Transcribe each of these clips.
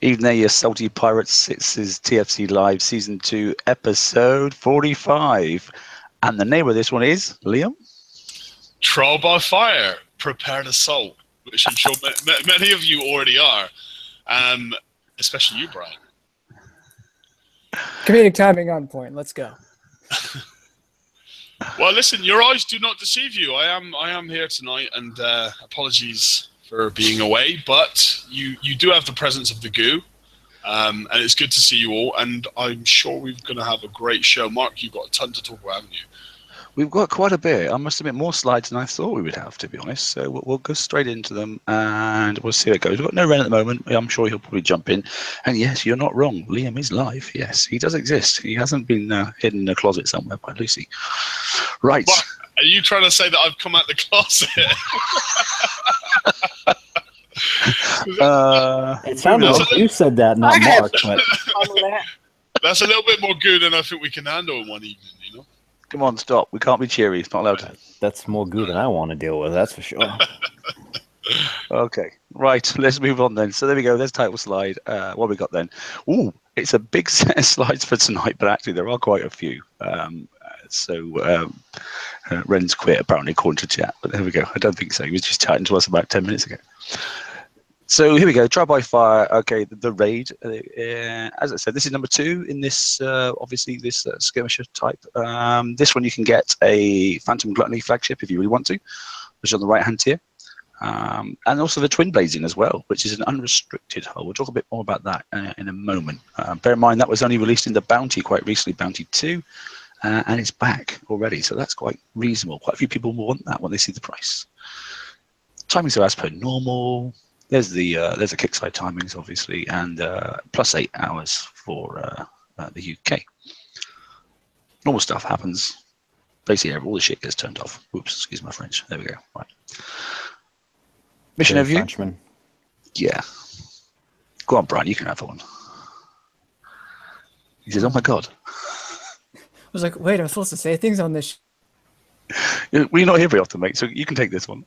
Evening there, you salty pirates. This is TFC Live Season 2, Episode 45. And the name of this one is, Liam? Trial by Fire, Prepared Assault, which I'm sure many of you already are, especially you, Brian. Comedic timing on point. Let's go. Well, listen, your eyes do not deceive you. I am here tonight, and apologies for being away, but you do have the presence of the goo, and it's good to see you all, and I'm sure we're going to have a great show. Mark, you've got a ton to talk about, haven't you? We've got quite a bit. I must admit, more slides than I thought we would have, to be honest. So we'll go straight into them, and we'll see how it goes. We've got no Ren at the moment. I'm sure he'll probably jump in. And yes, you're not wrong. Liam is live. Yes, he does exist. He hasn't been hidden in a closet somewhere by Lucy. Right. What? Are you trying to say that I've come out the closet? It sounded like you said that, not Mark. But that's a little bit more good than I think we can handle in one evening, you know? Come on, stop. We can't be cheery. It's not allowed to. That's more good than I want to deal with, that's for sure. Okay, right. Let's move on then. So there we go. There's title slide. What have we got then? Ooh, it's a big set of slides for tonight, but actually there are quite a few. Ren's quit apparently according to chat, but there we go. I don't think so. He was just chatting to us about 10 minutes ago. So here we go. Trial by Fire. Okay, the raid. As I said, this is number 2 in this. Obviously, this skirmisher type. This one you can get a Phantom Gluttony flagship if you really want to, which is on the right hand tier, and also the Twinblades in as well, which is an unrestricted hull. We'll talk a bit more about that in a moment. Bear in mind that was only released in the Bounty quite recently, Bounty 2. And it's back already, so that's quite reasonable. Quite a few people will want that when they see the price. Timings are as per normal. There's the kickside timings, obviously, and plus 8 hours for the UK. Normal stuff happens. Basically, all the shit gets turned off. Oops, excuse my French. There we go. Right. Mission overview. Frenchman. Yeah. Go on, Brian. You can have one. He says, "Oh my God." I was like, wait, I'm supposed to say things on this. We're not here very often, mate, so you can take this one.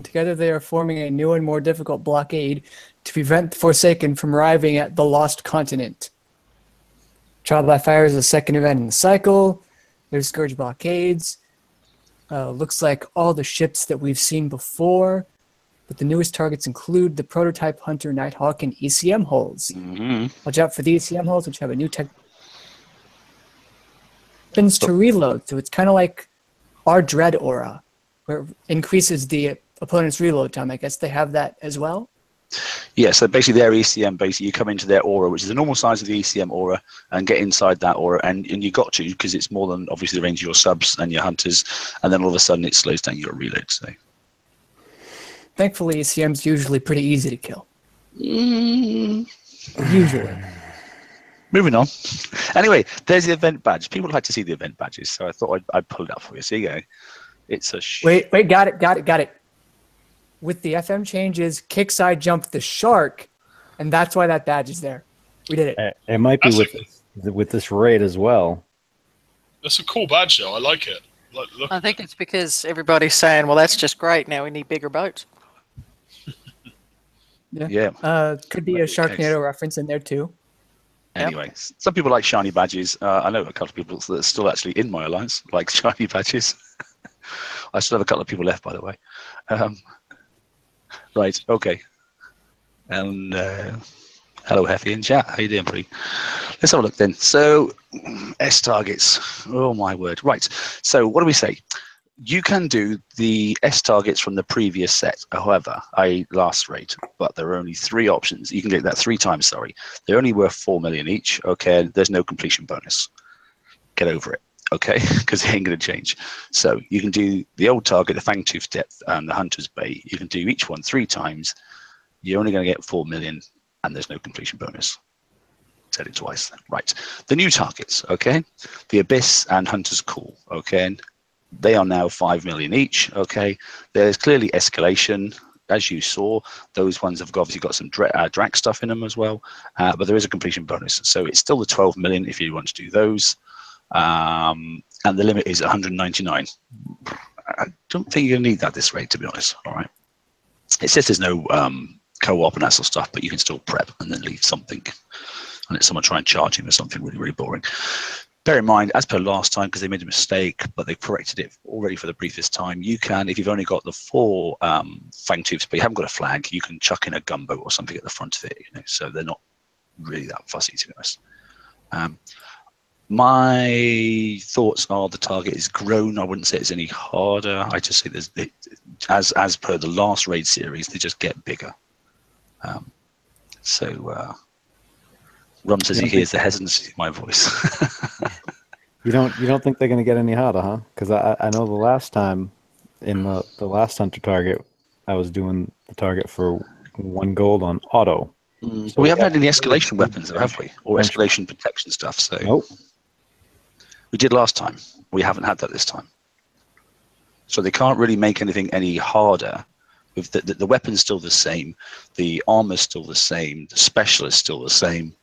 Together they are forming a new and more difficult blockade to prevent the Forsaken from arriving at the Lost Continent. Trial by Fire is the second event in the cycle. There's Scourge blockades. Looks like all the ships that we've seen before, but the newest targets include the prototype Hunter, Nighthawk, and ECM hulls. Watch out for the ECM hulls, which have a new tech. Happens to reload, so it's kind of like our Dread aura, where it increases the opponent's reload time. I guess they have that as well. Yeah, so basically their ECM, basically you come into their aura, which is the normal size of the ECM aura, and get inside that aura, and you got to, because it's more than obviously the range of your subs and your hunters, and then all of a sudden it slows down your reload. So thankfully, ECM's usually pretty easy to kill. Usually. Moving on. Anyway, there's the event badge. People like to see the event badges, so I thought I'd pull it up for you. So you go. It's a wait, got it. With the FM changes, Kickside jumped the shark, and that's why that badge is there. We did it. It might be with this raid as well. That's a cool badge, though. I like it. Look. I think it's because everybody's saying, well, that's just great. Now we need bigger boats. Yeah. Could be a Sharknado reference in there, too. Anyway, some people like shiny badges. I know a couple of people that are still actually in my alliance like shiny badges. I still have a couple of people left, by the way. Right, okay. And hello, Heffy in chat. How you doing, buddy? Let's have a look then. So, S targets. Oh, my word. Right, so what do we say? You can do the S targets from the previous set, however, last raid, but there are only 3 options. You can get that 3 times, sorry. They're only worth 4 million each, okay? There's no completion bonus. Get over it. Okay, because it ain't going to change. So you can do the old target, the Fangtooth Depth, and the Hunter's Bay. You can do each one 3 times. You're only going to get 4 million, and there's no completion bonus. Said it twice. Right. The new targets, okay? The Abyss and Hunter's Call, okay? And they are now 5 million each, okay? There's clearly escalation. As you saw, those ones have obviously got some Drac stuff in them as well, but there is a completion bonus. So it's still the 12 million if you want to do those. And the limit is 199. I don't think you're going to need that this rate, to be honest. All right. It says there's no co-op and that sort of stuff, but you can still prep and then leave something and let someone try and charge him or something really, really boring. Bear in mind, as per last time, because they made a mistake, but they've corrected it already for the previous time, you can, if you've only got the 4 fang tubes, but you haven't got a flag, you can chuck in a gunboat or something at the front of it, so they're not really that fussy, to be honest. My thoughts are the target is grown. I wouldn't say it's any harder. I just say there's, as per the last raid series, they just get bigger. Rum says he hears the hesitancy in my voice. You don't think they're going to get any harder, huh? Because I know the last time in the last hunter target, I was doing the target for 1 gold on auto. So we haven't had any escalation weapons, though, have we? Or escalation protection stuff. So nope. We did last time. We haven't had that this time. So they can't really make anything any harder. With the weapon's still the same, the armor's still the same, the special is still the same.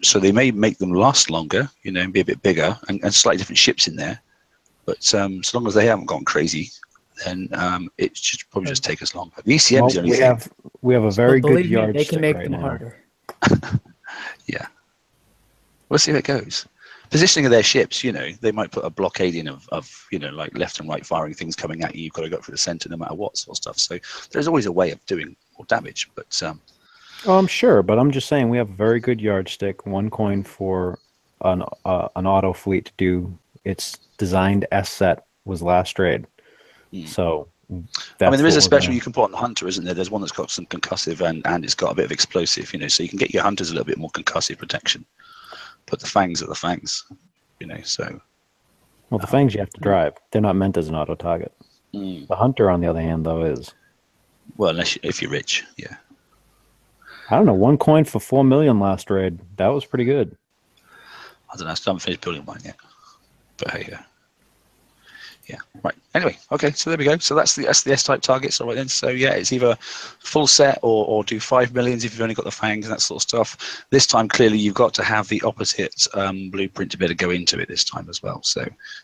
So they may make them last longer, and be a bit bigger, and slightly different ships in there. But so long as they haven't gone crazy, then it should probably just take us longer. The ECM is the only thing. We have a very good yardstick they can make right them now. harder. Yeah. We'll see how it goes. Positioning of their ships, they might put a blockade in of like left and right firing things coming at you. You've got to go through the center no matter what sort of stuff. So there's always a way of doing more damage. But oh, I'm sure, but I'm just saying we have a very good yardstick. 1 coin for an auto fleet to do its designed S set was last raid. So there is a special you can put on the hunter, isn't there? There's one that's got some concussive and it's got a bit of explosive, so you can get your hunters a little bit more concussive protection. Put the fangs at the fangs, so. Well, the fangs you have to drive. They're not meant as an auto target. The hunter, on the other hand, though, is. Well, if you're rich, yeah. I don't know, 1 coin for 4 million last raid. That was pretty good. I don't know. I still haven't finished building mine yet. But hey, yeah. Right. Anyway, okay. So there we go. So that's the S-type targets. All right then. So yeah, it's either full set or do 5 millions if you've only got the fangs and that sort of stuff. This time, clearly, you've got to have the opposite blueprint to be able to go into it this time as well. So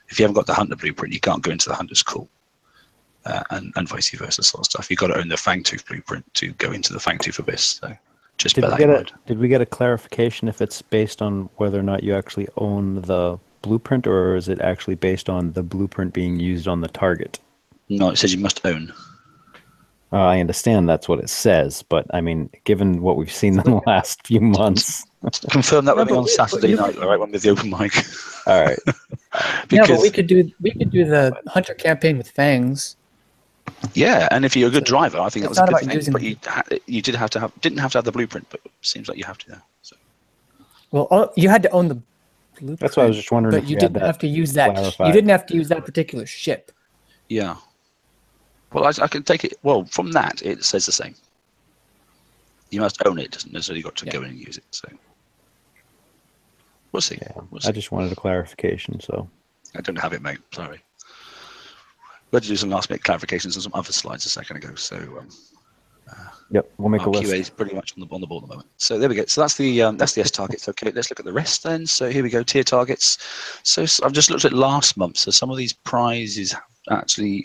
if you haven't got the hunter blueprint, you can't go into the hunter's call. And vice versa sort of stuff. You've got to own the Fangtooth blueprint to go into the Fangtooth Abyss. So just bear that in mind. Did we get a clarification if it's based on whether or not you actually own the blueprint, or is it actually based on the blueprint being used on the target? No, it says you must own. I understand that's what it says, but I mean, given what we've seen in the last few months. Confirm that with me on Saturday night, all right, when with the open mic. All right. Yeah, but we could do the hunter campaign with fangs. Yeah, and if you're a good driver, I think that was a good thing. But you didn't have to have the blueprint, but it seems like you have to now. So. Well, you had to own the blueprint. That's what I was just wondering. But you didn't have to use that. You didn't have to use that particular ship. Yeah. Well, I can take it. Well, from that, it says the same. You must own it. It doesn't necessarily got to go in and use it. So we'll see. Yeah, we'll see. I just wanted a clarification. So I don't have it, mate. Sorry. We had to do some last minute clarifications on some other slides a second ago. So yep, we'll make a list. QA is pretty much on the ball at the moment. So there we go. So that's the S targets. Okay, let's look at the rest then. So here we go. Tier targets. So I've just looked at last month. So some of these prizes have actually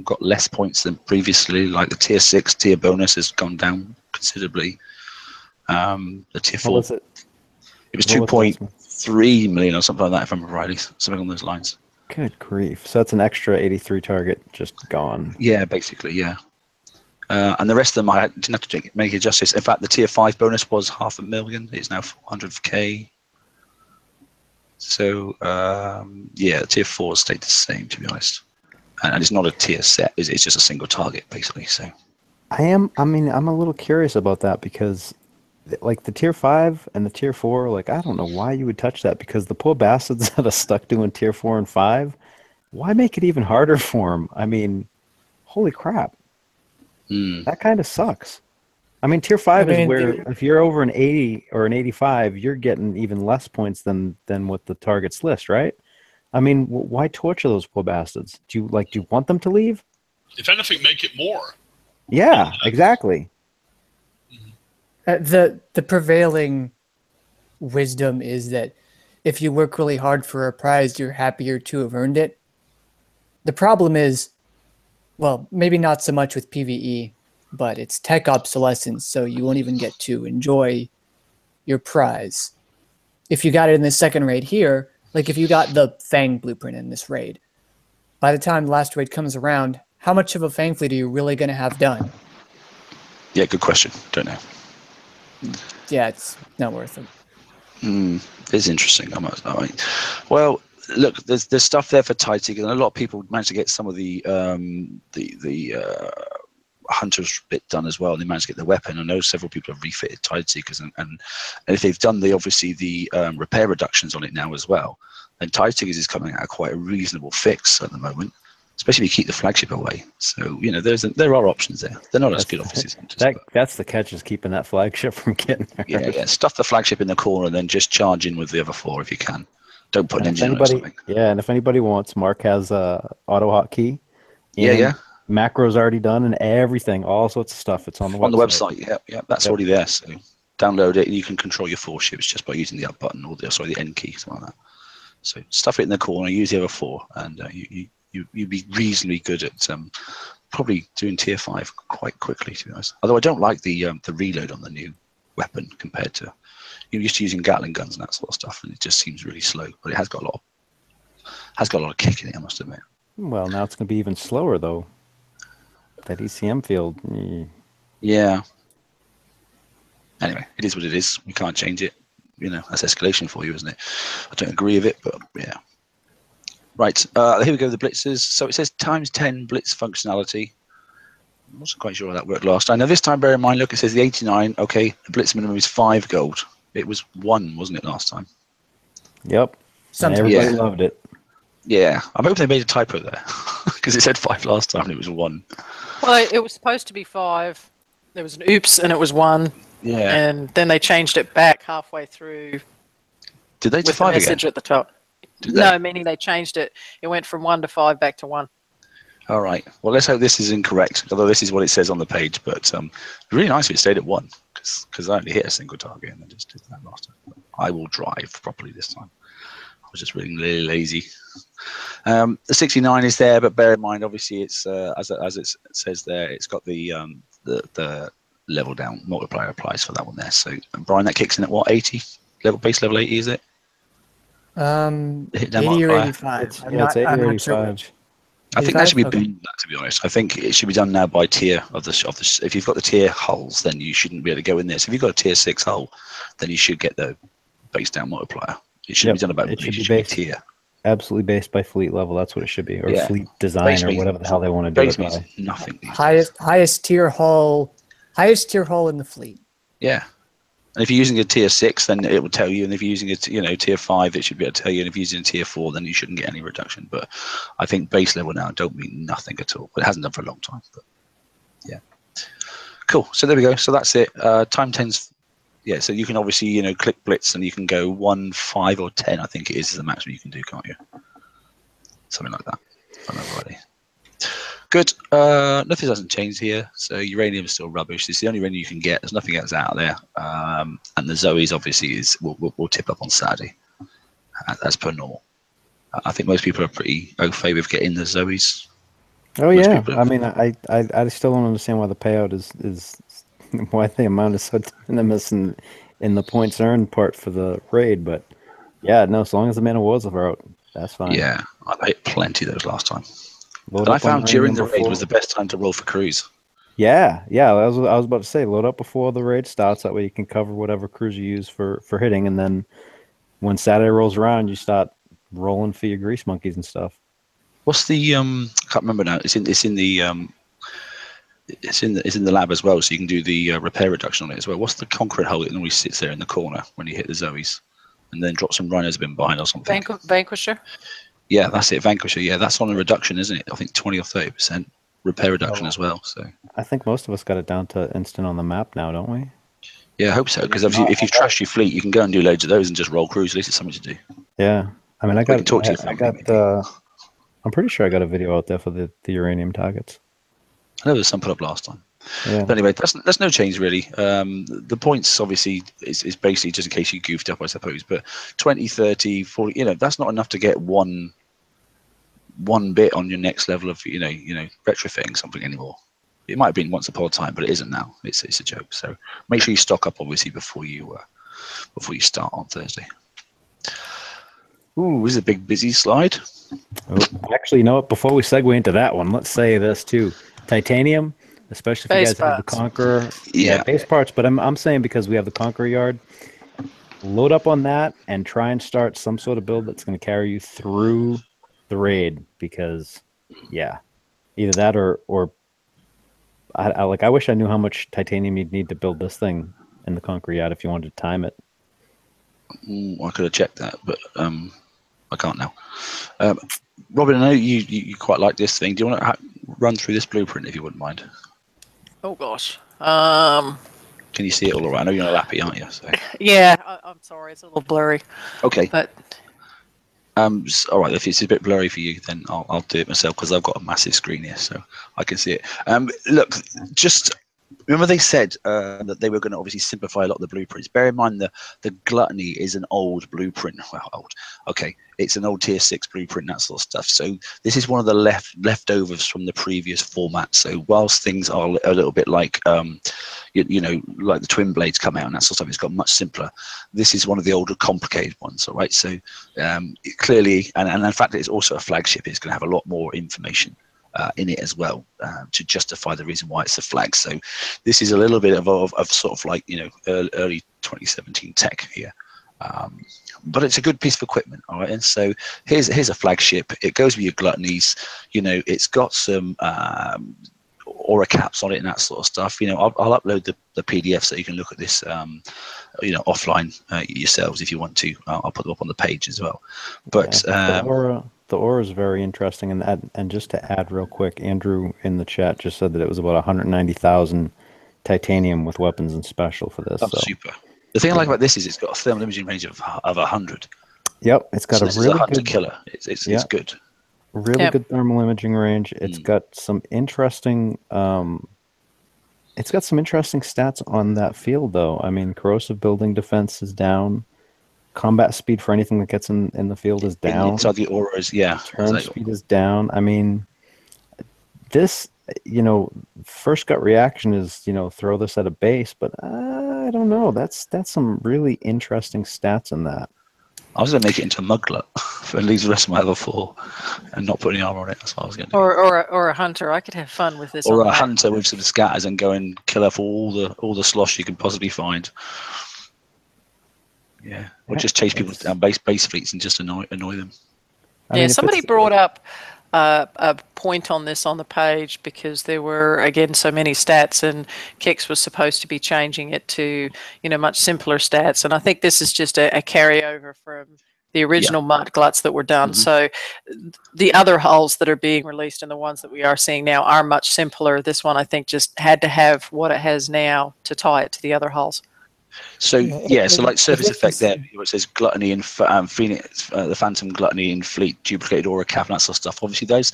got less points than previously. Like the tier 6 tier bonus has gone down considerably. The tier 4. What was it? It was 2.3 million or something like that, if I remember rightly. Something on those lines. Good grief. So that's an extra 83 target just gone. Yeah, basically, yeah. And the rest of them, I didn't have to make it justice. In fact, the tier 5 bonus was 500,000. It's now 400k. So, yeah, tier 4 stayed the same, to be honest. And it's not a tier set. It's just a single target, basically. So, I'm a little curious about that because, like, the tier 5 and the tier 4, like, I don't know why you would touch that, because the poor bastards that are stuck doing tier 4 and 5, why make it even harder for them? I mean, holy crap. That kind of sucks. I mean, tier 5 is where if you're over an 80 or an 85, you're getting even less points than what the targets list, right? I mean, why torture those poor bastards? Do you want them to leave? If anything, make it more. Yeah, exactly. The prevailing wisdom is that if you work really hard for a prize, you're happier to have earned it. The problem is, well, maybe not so much with PvE, but it's tech obsolescence, so you won't even get to enjoy your prize. If you got it in the second raid here, like if you got the Fang blueprint in this raid, by the time the last raid comes around, how much of a Fang fleet are you really going to have done? Yeah, good question. Don't know. Yeah, it's not worth it. It's interesting. Well, look, there's stuff there for Titig, and a lot of people managed to get some of the Hunter's bit done as well, and they managed to get the weapon. I know several people have refitted Tide Seekers, and if they've done the repair reductions on it now as well, then Tide Seekers is coming out quite a reasonable fix at the moment, especially if you keep the flagship away. So there are options there. They're not as good, obviously. That's the catch, is keeping that flagship from getting there. Yeah. Stuff the flagship in the corner and then just charge in with the other 4 if you can. Don't put an engine on it or something. Yeah, and if anybody wants, Mark has a auto hotkey. Yeah. Macros already done and everything, all sorts of stuff. It's on the website. On the website, yeah, that's already there. So download it, and you can control your 4 ships just by using the up button or the N key, something like that. So stuff it in the corner, use the other 4, and you'd be reasonably good at probably doing tier 5 quite quickly, to be honest. Although I don't like the reload on the new weapon compared to you're used to using Gatling guns and that sort of stuff, and it just seems really slow. But it has got a lot of kick in it, I must admit. Well, now it's going to be even slower though. That ECM field. Yeah. Anyway, it is what it is. We can't change it. That's escalation for you, isn't it? I don't agree with it, but yeah. Right, here we go, the blitzes. So it says times 10 blitz functionality. I wasn't quite sure how that worked last time. Now this time, bear in mind, look, it says the 89. Okay, the blitz minimum is 5 gold. It was 1, wasn't it, last time? Yep. And everybody loved it. Yeah, I'm hoping they made a typo there because it said 5 last time and it was 1. Well, it was supposed to be 5. There was an oops and it was 1. Yeah. And then they changed it back halfway through. Did they to with 5 the message again? at the top? No, meaning they changed it. It went from 1 to 5 back to 1. All right. Well, let's hope this is incorrect, although this is what it says on the page. But really nice if it stayed at 1 because I only hit a single target and I just did that last time. I will drive properly this time. I was just really lazy. The 69 is there, but bear in mind, obviously, it's as it says there, it's got the level down multiplier applies for that one there. So, Brian, that kicks in at what, 80? Base level 80, is it? Hit down 80 or 85. It's 80 or 85. I think that should be beyond that, to be honest. I think it should be done now by tier of the. If you've got the tier hulls, then you shouldn't be able to go in there. So if you've got a tier 6 hull, then you should get the base down multiplier. It should be done about. It should be tier. Absolutely based by fleet level. That's what it should be, or fleet design, or whatever the hell they want to do. Base means nothing. Highest tier hull in the fleet. Yeah. And if you're using a tier 6, then it will tell you. And if you're using a tier 5, it should be able to tell you. And if you're using a tier 4, then you shouldn't get any reduction. But I think base level now don't mean nothing at all. But it hasn't done for a long time. But yeah, cool. So there we go. So that's it. Time 10's. Yeah. So you can obviously click blitz and you can go 1, 5, or 10. I think it is the maximum you can do, can't you? Something like that. If I remember rightly. Good. Nothing hasn't changed here. So uranium is still rubbish. It's the only uranium you can get. There's nothing else out there. And the Zoes obviously will tip up on Saturday, as per normal. I think most people are pretty au fait with getting the Zoes. Oh yeah. I mean, I still don't understand why the payout is why the amount is so de minimis in the points earned part for the raid. But yeah, no. As long as the Man of Wars are out, that's fine. Yeah, I hit plenty of those last time. And I found during the raid was the best time to roll for crews. Yeah. I was about to say, load up before the raid starts. That way you can cover whatever crews you use for hitting, and then when Saturday rolls around, you start rolling for your grease monkeys and stuff. What's the I can't remember now. It's in the lab as well, so you can do the repair reduction on it as well. What's the concrete hull that normally sits there in the corner when you hit the Zoes, and then drop some rhinos a bit behind or something? Vanquisher. Yeah, that's it. Vanquisher. Yeah, that's on a reduction, isn't it? I think 20 or 30% repair reduction as well. So I think most of us got it down to instant on the map now, don't we? Yeah, I hope so. Because if you've trashed your fleet, you can go and do loads of those and just roll crews. At least it's something to do. Yeah, I mean, I'm pretty sure I got a video out there for the uranium targets. I know there's some put up last time. Yeah. But anyway, that's no change really. The points obviously is basically just in case you goofed up, I suppose. But 20, 30, 40, that's not enough to get one bit on your next level of retrofitting something anymore. It might have been once upon a time, but it isn't now. It's a joke. So make sure you stock up, obviously, before you start on Thursday. Ooh, this is a big busy slide. Oh, actually, you know what? Before we segue into that one, let's say this too: titanium, especially if you guys have the Conqueror. Yeah, base parts. But I'm saying because we have the Conqueror yard, load up on that and try and start some sort of build that's going to carry you through the raid. Because, yeah, either that or I wish I knew how much titanium you'd need to build this thing in the Conqueror yard if you wanted to time it. I could have checked that, but I can't now. Robin, I know you quite like this thing. Do you want to run through this blueprint if you wouldn't mind? Oh gosh. Can you see it all right? I know you're on a lappy, aren't you? So. Yeah, I'm sorry, it's a little blurry. Okay. But all right. If it's a bit blurry for you, then I'll do it myself because I've got a massive screen here, so I can see it. Look, just. Remember they said that they were going to obviously simplify a lot of the blueprints. Bear in mind the Gluttony is an old blueprint. Well, old. Okay, it's an old tier 6 blueprint, that sort of stuff. So this is one of the leftovers from the previous format. So whilst things are a little bit like, you know, like the Twinblades come out and that sort of stuff, it's got much simpler. This is one of the older complicated ones, all right? So clearly, and in fact, it's also a flagship. It's going to have a lot more information in it as well to justify the reason why it's a flag. So this is a little bit of sort of like, you know, early 2017 tech here. But it's a good piece of equipment, all right? And so here's a flagship. It goes with your Gluttonies. You know, it's got some aura caps on it and that sort of stuff. You know, I'll upload the PDF so you can look at this, you know, offline yourselves if you want to. I'll put them up on the page as well. But the aura is very interesting, and just to add real quick, Andrew in the chat just said that it was about 190,000 titanium with weapons and special for this. That's super. The thing I like about this is it's got a thermal imaging range of 100. Yep, it's got so a really hunter good killer. It's good. Really good thermal imaging range. It's got some interesting. It's got some interesting stats on that field, though. I mean, corrosive building defense is down. Combat speed for anything that gets in the field is down. Inside the auras, yeah. Turn speed is down. I mean, this, you know, first gut reaction is, you know, throw this at a base, but I don't know. That's some really interesting stats in that. I was going to make it into a Muglet for at least the rest of my level 4 and not put any armor on it. That's what I was going to do. Or a hunter. I could have fun with this. Or a hunter with some scatters and go and kill off all the slosh you can possibly find. Yeah, or just chase people down base fleets and just annoy them. I mean, somebody brought up a point on this on the page because there were, again, so many stats, and Kex was supposed to be changing it to, you know, much simpler stats. And I think this is just a carryover from the original Mutt Gluts that were done. So the other hulls that are being released and the ones that we are seeing now are much simpler. This one, I think, just had to have what it has now to tie it to the other hulls. So so like surface effect there, where it says Gluttony and Phoenix, the Phantom Gluttony and Fleet, duplicated aura cap and that sort of stuff. Obviously, those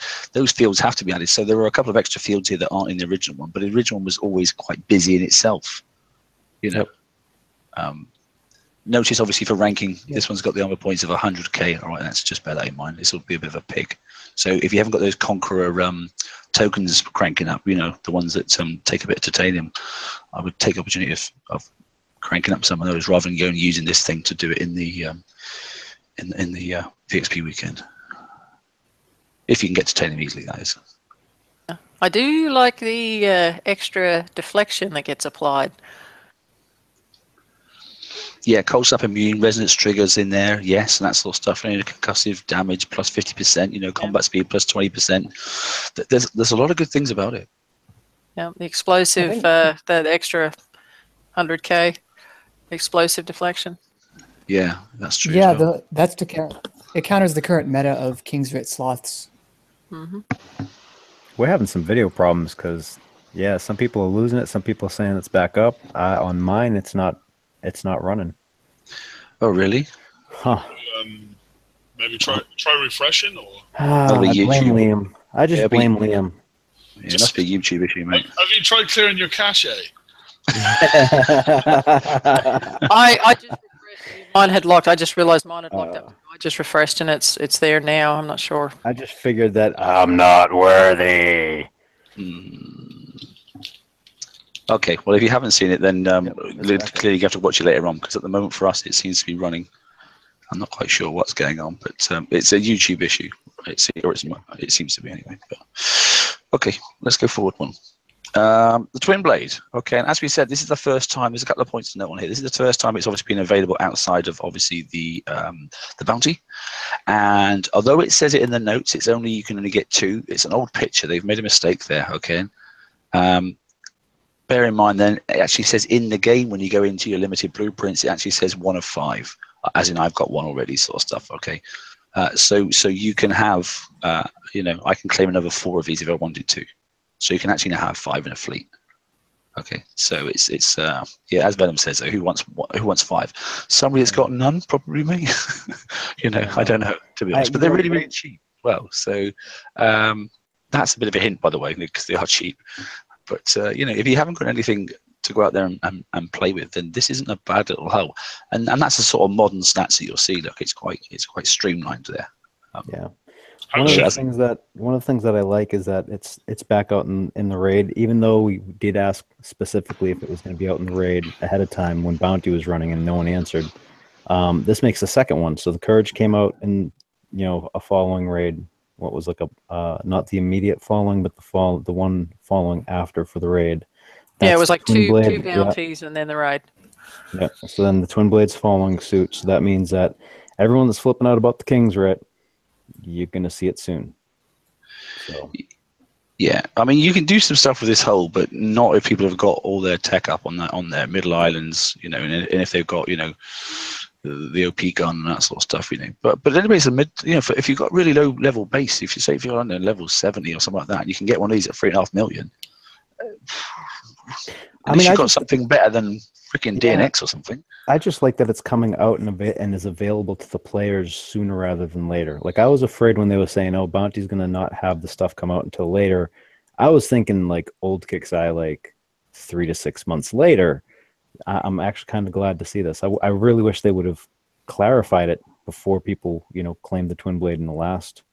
fields have to be added. So there are a couple of extra fields here that aren't in the original one, but the original one was always quite busy in itself. You know, notice obviously for ranking, this one's got the armor points of 100k. All right, that's just bear that in mind. This will be a bit of a pig. So if you haven't got those Conqueror tokens cranking up, you know, the ones that take a bit of titanium, I would take opportunity of cranking up some of those rather than going and using this thing to do it in the VXP weekend. If you can get titanium easily, that is. I do like the extra deflection that gets applied. Yeah, cold snap immune, resonance triggers in there, yes, and that sort of stuff. And concussive damage plus 50%, you know, combat speed plus 20%. There's a lot of good things about it. Yeah, the explosive, the extra 100k explosive deflection. Yeah, that's true. Yeah, well. it counters the current meta of King's Writ Sloths. We're having some video problems because, some people are losing it. Some people are saying it's back up. On mine, it's not running. Oh, really? Huh. Maybe try refreshing, or I blame Liam. I just blame Liam. Yeah, it must be a YouTube issue, mate. Have you tried clearing your cache? I just refreshed. Mine had locked. I just realized mine had locked up. I just refreshed and it's there now. I'm not sure. I just figured that I'm not worthy. Okay, well, if you haven't seen it, then exactly. clearly you have to watch it later on, because at the moment for us, it seems to be running. I'm not quite sure what's going on, but it's a YouTube issue. It seems to be anyway. But, okay, let's go forward one. The Twinblade. Okay, and as we said, this is the first time. There's a couple of points to note on here. This is the first time it's obviously been available outside of obviously the bounty. And although it says it in the notes, you can only get 2. It's an old picture. They've made a mistake there. Okay. Bear in mind, then it actually says in the game when you go into your limited blueprints, it actually says 1 of 5, as in I've got 1 already, sort of stuff. Okay, so you can have, I can claim another 4 of these if I wanted to. So you can actually now have 5 in a fleet. Okay, so it's as Venom says, who wants 5? Somebody that's got none, probably me. I don't know, to be honest, but they're really, really cheap. Well, so that's a bit of a hint, by the way, because they are cheap. But if you haven't got anything to go out there and play with, then this isn't a bad little hull. And that's the sort of modern stats that you'll see. Look, it's quite streamlined there. One of the things that I like is that it's back out in the raid. Even though we did ask specifically if it was going to be out in the raid ahead of time when Bounty was running and no one answered. This makes the second one. So the Courage came out in a following raid. What was like not the immediate following, but the one following after for the raid. It was like two bounties and then the raid. Yeah. So then the Twinblade's following suit. So that means that everyone that's flipping out about the King's Writ, you're gonna see it soon. So. Yeah, I mean you can do some stuff with this hull, but not if people have got all their tech up on their middle islands, and if they've got the OP gun and that sort of stuff, But anyways, if you've got really low level base, if you're on level 70 or something like that, you can get one of these at 3.5 million. You've got something better than freaking DNX or something. I just like that it's coming out and is available to the players sooner rather than later. Like I was afraid when they were saying, "Oh, Bounty's gonna not have the stuff come out until later." I was thinking like old Kicks Eye, like 3 to 6 months later. I'm actually kind of glad to see this. I really wish they would have clarified it before people, claimed the Twinblade in the last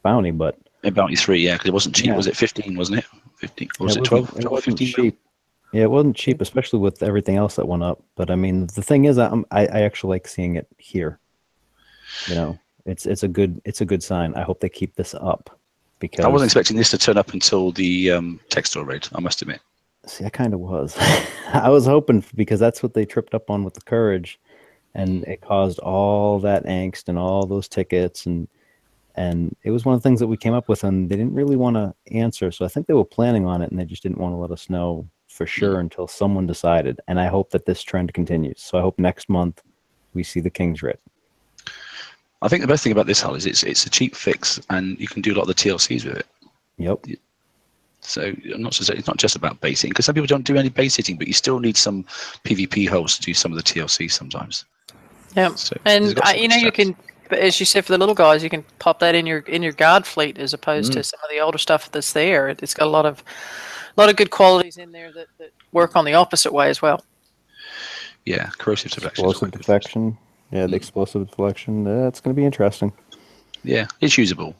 bounty. But in Bounty 3, yeah, because it wasn't cheap. Yeah. Was it 15? Wasn't it 15? Or was it 12? It wasn't cheap. Yeah, it wasn't cheap, especially with everything else that went up. But I mean, the thing is, I actually like seeing it here. It's a good sign. I hope they keep this up because I wasn't expecting this to turn up until the textile raid. I must admit. See, I kind of was. I was hoping because that's what they tripped up on with the Courage, and it caused all that angst and all those tickets, and it was one of the things that we came up with, and they didn't really want to answer. So I think they were planning on it, and they just didn't want to let us know for sure until someone decided. And I hope that this trend continues. So I hope next month we see the King's Writ. I think the best thing about this hull is it's a cheap fix, and you can do a lot of the TLCs with it. Yep. So it's not just about base hitting, because some people don't do any base hitting, but you still need some PvP holes to do some of the TLC sometimes. Yeah, so and you can, as you said, for the little guys, you can pop that in your guard fleet as opposed to some of the older stuff that's there. It's got a lot of good qualities in there that work on the opposite way as well. Yeah, corrosive deflection. Explosive deflection. Yeah, the explosive deflection. That's going to be interesting. Yeah, it's usable,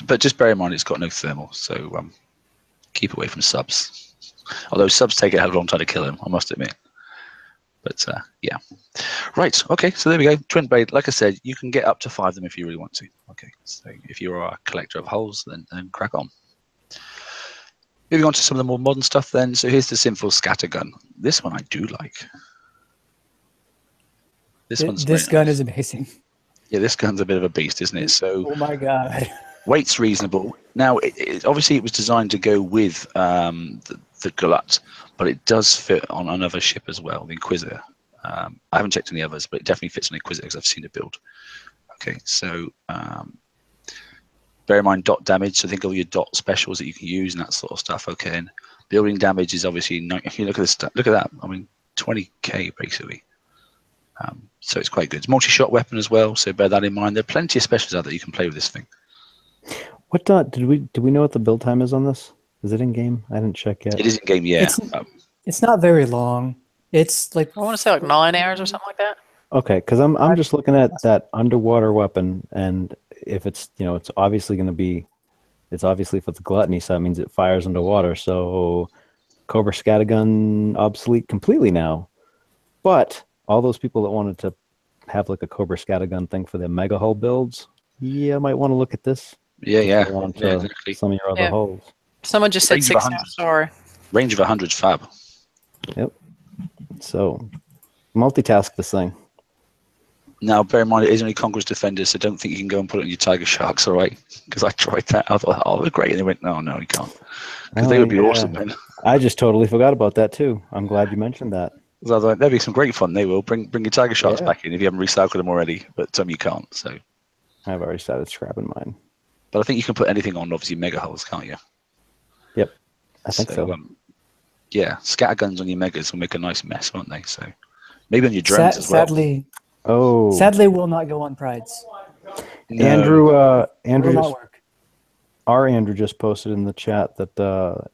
but just bear in mind it's got no thermal, so keep away from subs. Although subs take a hell of a long time to kill him, I must admit. But yeah, right. Okay, so there we go. Twinblade. Like I said, you can get up to 5 of them if you really want to. Okay, so if you're a collector of hulls, then crack on. Moving on to some of the more modern stuff then. So here's the Sinful Scattergun. This one I do like. This gun is amazing. Yeah, this gun's a bit of a beast, isn't it? So oh my god. Weight's reasonable. Now, obviously it was designed to go with the Glut, but it does fit on another ship as well, the Inquisitor. I haven't checked any others, but it definitely fits on Inquisitor because I've seen it build. Okay, so bear in mind dot damage, so think of your dot specials that you can use and that sort of stuff. Okay, and building damage is obviously if you look at this, look at that. I mean, 20k basically. So it's quite good. It's multi-shot weapon as well, so bear that in mind. There are plenty of specials out there you can play with this thing. What do we know what the build time is on this? Is it in game? I didn't check yet. It is in game, yeah. It's not very long. It's like I want to say like 9 hours or something like that. Okay, because I'm just looking at that underwater weapon, and if it's it's obviously going to be, it's obviously for the gluttony, so that means it fires underwater. So Cobra Scattergun obsolete completely now. But all those people that wanted to have like a Cobra Scattergun thing for their mega hull builds, might want to look at this. Yeah, yeah. Exactly. Some of your other hulls. Someone just said Range of 6 100. now, sorry. Range of 100 fab. Yep. So, multitask this thing. Now, bear in mind, it is only Conqueror's Defenders, so don't think you can go and put it on your Tiger Sharks, all right? Because I tried that. I thought, oh, they're great. And they went, no, you can't. Because they would be awesome, man. I just totally forgot about that, too. I'm glad you mentioned that. So I was like, there'll be some great fun. They will. Bring your Tiger Sharks back in if you haven't recycled them already, but you can't. So I've already started scrapping mine. But I think you can put anything on, obviously, mega hulls, can't you? Yep. I think so. Yeah, scatterguns on your megas will make a nice mess, won't they? So maybe on your drones as well. Sadly, will not go on prides. No. Andrew, will not work. Our Andrew just posted in the chat that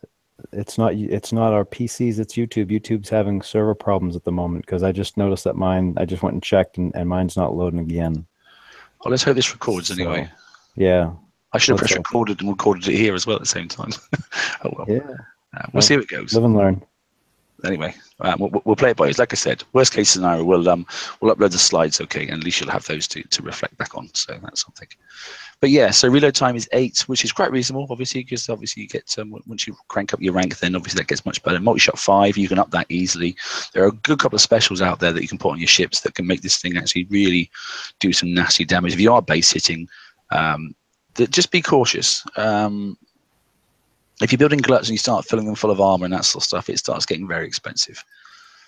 it's not our PCs, it's YouTube. YouTube's having server problems at the moment because I just noticed that I just went and checked and mine's not loading again. Well, let's hope this records anyway. Yeah. I should have pressed recorded and recorded it here as well at the same time. Oh well. Yeah. We'll see how it goes. Live and learn. Anyway, we'll play it by ears. Like I said, worst case scenario, we'll upload the slides, okay, and at least you'll have those to reflect back on. So that's something. But yeah, so reload time is 8, which is quite reasonable, obviously, because obviously you get once you crank up your rank, then obviously that gets much better. Multi-shot 5, you can up that easily. There are a good couple of specials out there that you can put on your ships that can make this thing actually really do some nasty damage. If you are base hitting, just be cautious. If you're building gluts and you start filling them full of armor and that sort of stuff, it starts getting very expensive.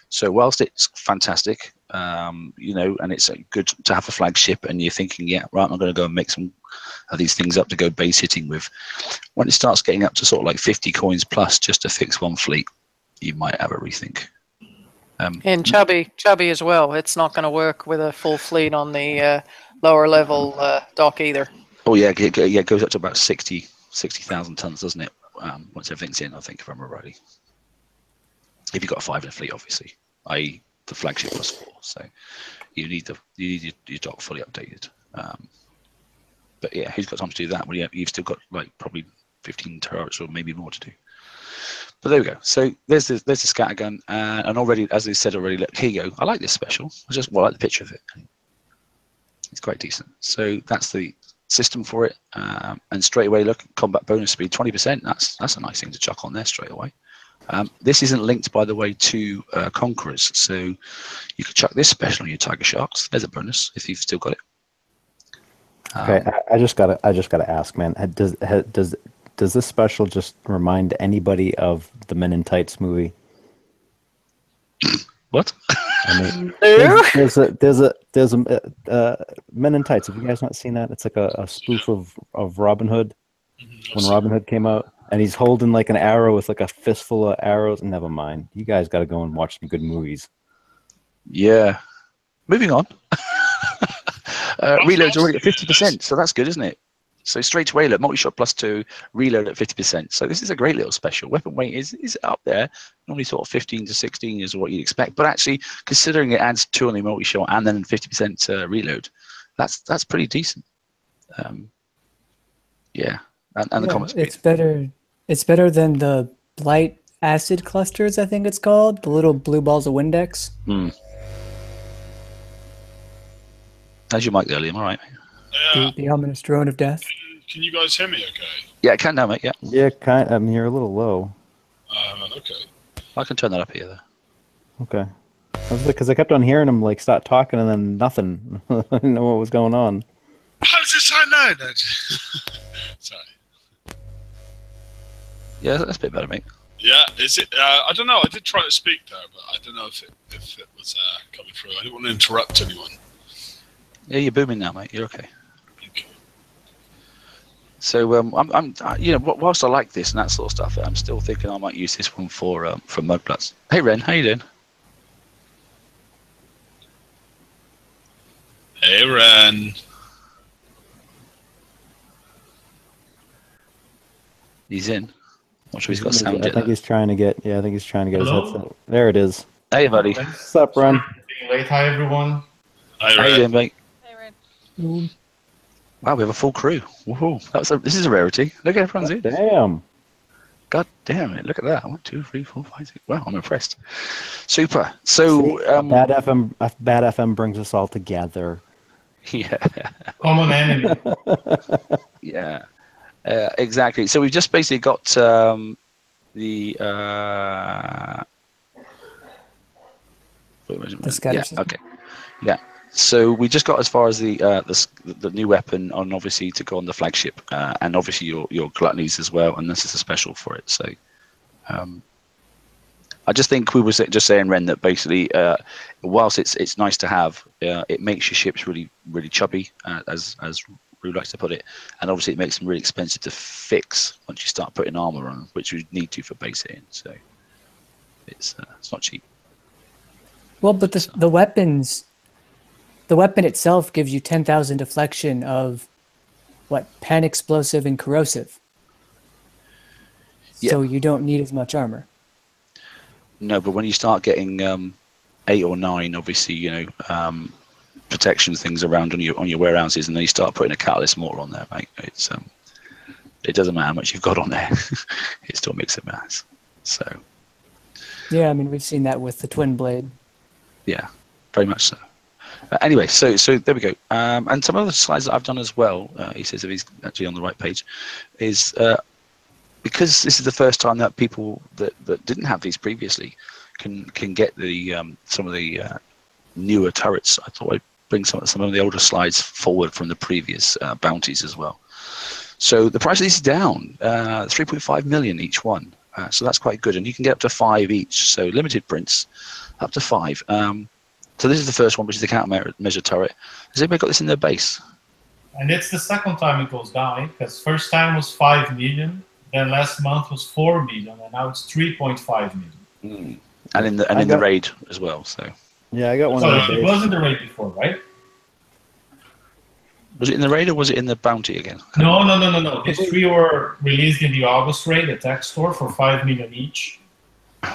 So whilst it's fantastic, and it's good to have a flagship, and you're thinking, yeah, right, I'm going to go and make some of these things up to go base hitting with. When it starts getting up to sort of like 50 coins plus just to fix one fleet, you might have a rethink. And chubby as well. It's not going to work with a full fleet on the lower level dock either. Oh yeah, it goes up to about 60,000 tons, doesn't it? Once everything's in, I think, if I'm rightly. If you've got a 5 in a fleet, obviously, i.e. the flagship plus 4. So you need your dock fully updated. But yeah, who's got time to do that? Well, yeah, you've still got like probably 15 turrets or maybe more to do. But there we go. So there's the scattergun, and already, as I said already, look, here you go. I like this special. I like the picture of it. It's quite decent. So that's the system for it, and straight away, look, combat bonus speed 20%. That's a nice thing to chuck on there straight away. This isn't linked, by the way, to Conquerors, so you could chuck this special on your Tiger Sharks. There's a bonus if you've still got it. Okay, I just gotta ask, man. Does this special just remind anybody of the Men in Tights movie? What? I mean, there's a Men in Tights. Have you guys not seen that? It's like a spoof of Robin Hood when Robin Hood came out, and he's holding like an arrow with like a fistful of arrows. Never mind. You guys got to go and watch some good movies. Yeah. Moving on. Reload's already at 50%, so that's good, isn't it? So straight away, look, multi-shot +2, reload at 50%. So this is a great little special. Weapon weight is up there. Normally sort of 15 to 16 is what you'd expect. But actually, considering it adds 2 on the multi-shot and then 50% reload, that's pretty decent. Yeah. And the combat speed. It's better than the Blight Acid Clusters, I think it's called. The little blue balls of Windex. How's your mic there, Liam? All right. The ominous drone of death. Can you guys hear me okay? Yeah, I can now, mate. Yeah. Yeah, I mean, you're a little low. Okay. I can turn that up here, though. Okay. I was because I kept on hearing him like start talking and then nothing. I didn't know what was going on. How does it sound now? Sorry. Yeah, that's a bit better, mate. Yeah, is it? I don't know. I did try to speak there, but I don't know if it was coming through. I didn't want to interrupt anyone. Yeah, you're booming now, mate. You're okay. Okay. So I'm whilst I like this and that sort of stuff, I'm still thinking I might use this one for Mudbloods. Hey, Ren, how you doing? Hey, Ren. He's in. Not sure he's got sound yet. I think he's trying to get. Yeah, I think he's trying to get Hello? his headset. There it is. Hey, buddy. What's up, Ren? Being late. Hi, everyone. Hi, How you Ren. doing, mate? Hey, Red. Wow, we have a full crew. Woohoo! This is a rarity. Look, everyone's in. Damn. God damn it! Look at that. 1, 2, 3, 4, 5, 6. Wow, I'm impressed. Super. So bad FM brings us all together. Yeah. Common enemy. Yeah. Exactly. So we've just basically got the scatter yeah. system. Okay. Yeah. So we just got as far as the new weapon on, obviously, to go on the flagship, and obviously your gluttonies as well, and this is a special for it. So I just think we were just saying, Ren, that basically whilst it's nice to have, it makes your ships really chubby, as Rue likes to put it, and obviously it makes them really expensive to fix once you start putting armor on, which you need to for base hitting. So it's not cheap. Well, but the weapons. The weapon itself gives you 10,000 deflection of what? Pan explosive and corrosive. Yeah. So you don't need as much armor. No, but when you start getting 8 or 9, obviously, protection things around on your warehouses, and then you start putting a catalyst mortar on there, mate. It's it doesn't matter how much you've got on there, it still makes it mass. So Yeah, I mean, we've seen that with the Twinblade. yeah, very much so. Anyway, so there we go. And some other slides that I've done as well, he says, if he's actually on the right page, is because this is the first time that people that didn't have these previously can get the some of the newer turrets. I thought I'd bring some of the older slides forward from the previous bounties as well. So the price of these is down, 3.5 million each one. So that's quite good, and you can get up to 5 each. So limited prints, up to 5. So this is the first one, which is the countermeasure turret. Has anybody got this in their base? And it's the second time it goes down, because first time was 5 million, then last month was 4 million, and now it's 3.5 million. And in the raid as well. So yeah, I got one. So it was in the raid before, right? was it in the raid or was it in the bounty again? No. These 3 were released in the August raid, the tech store, for 5 million each.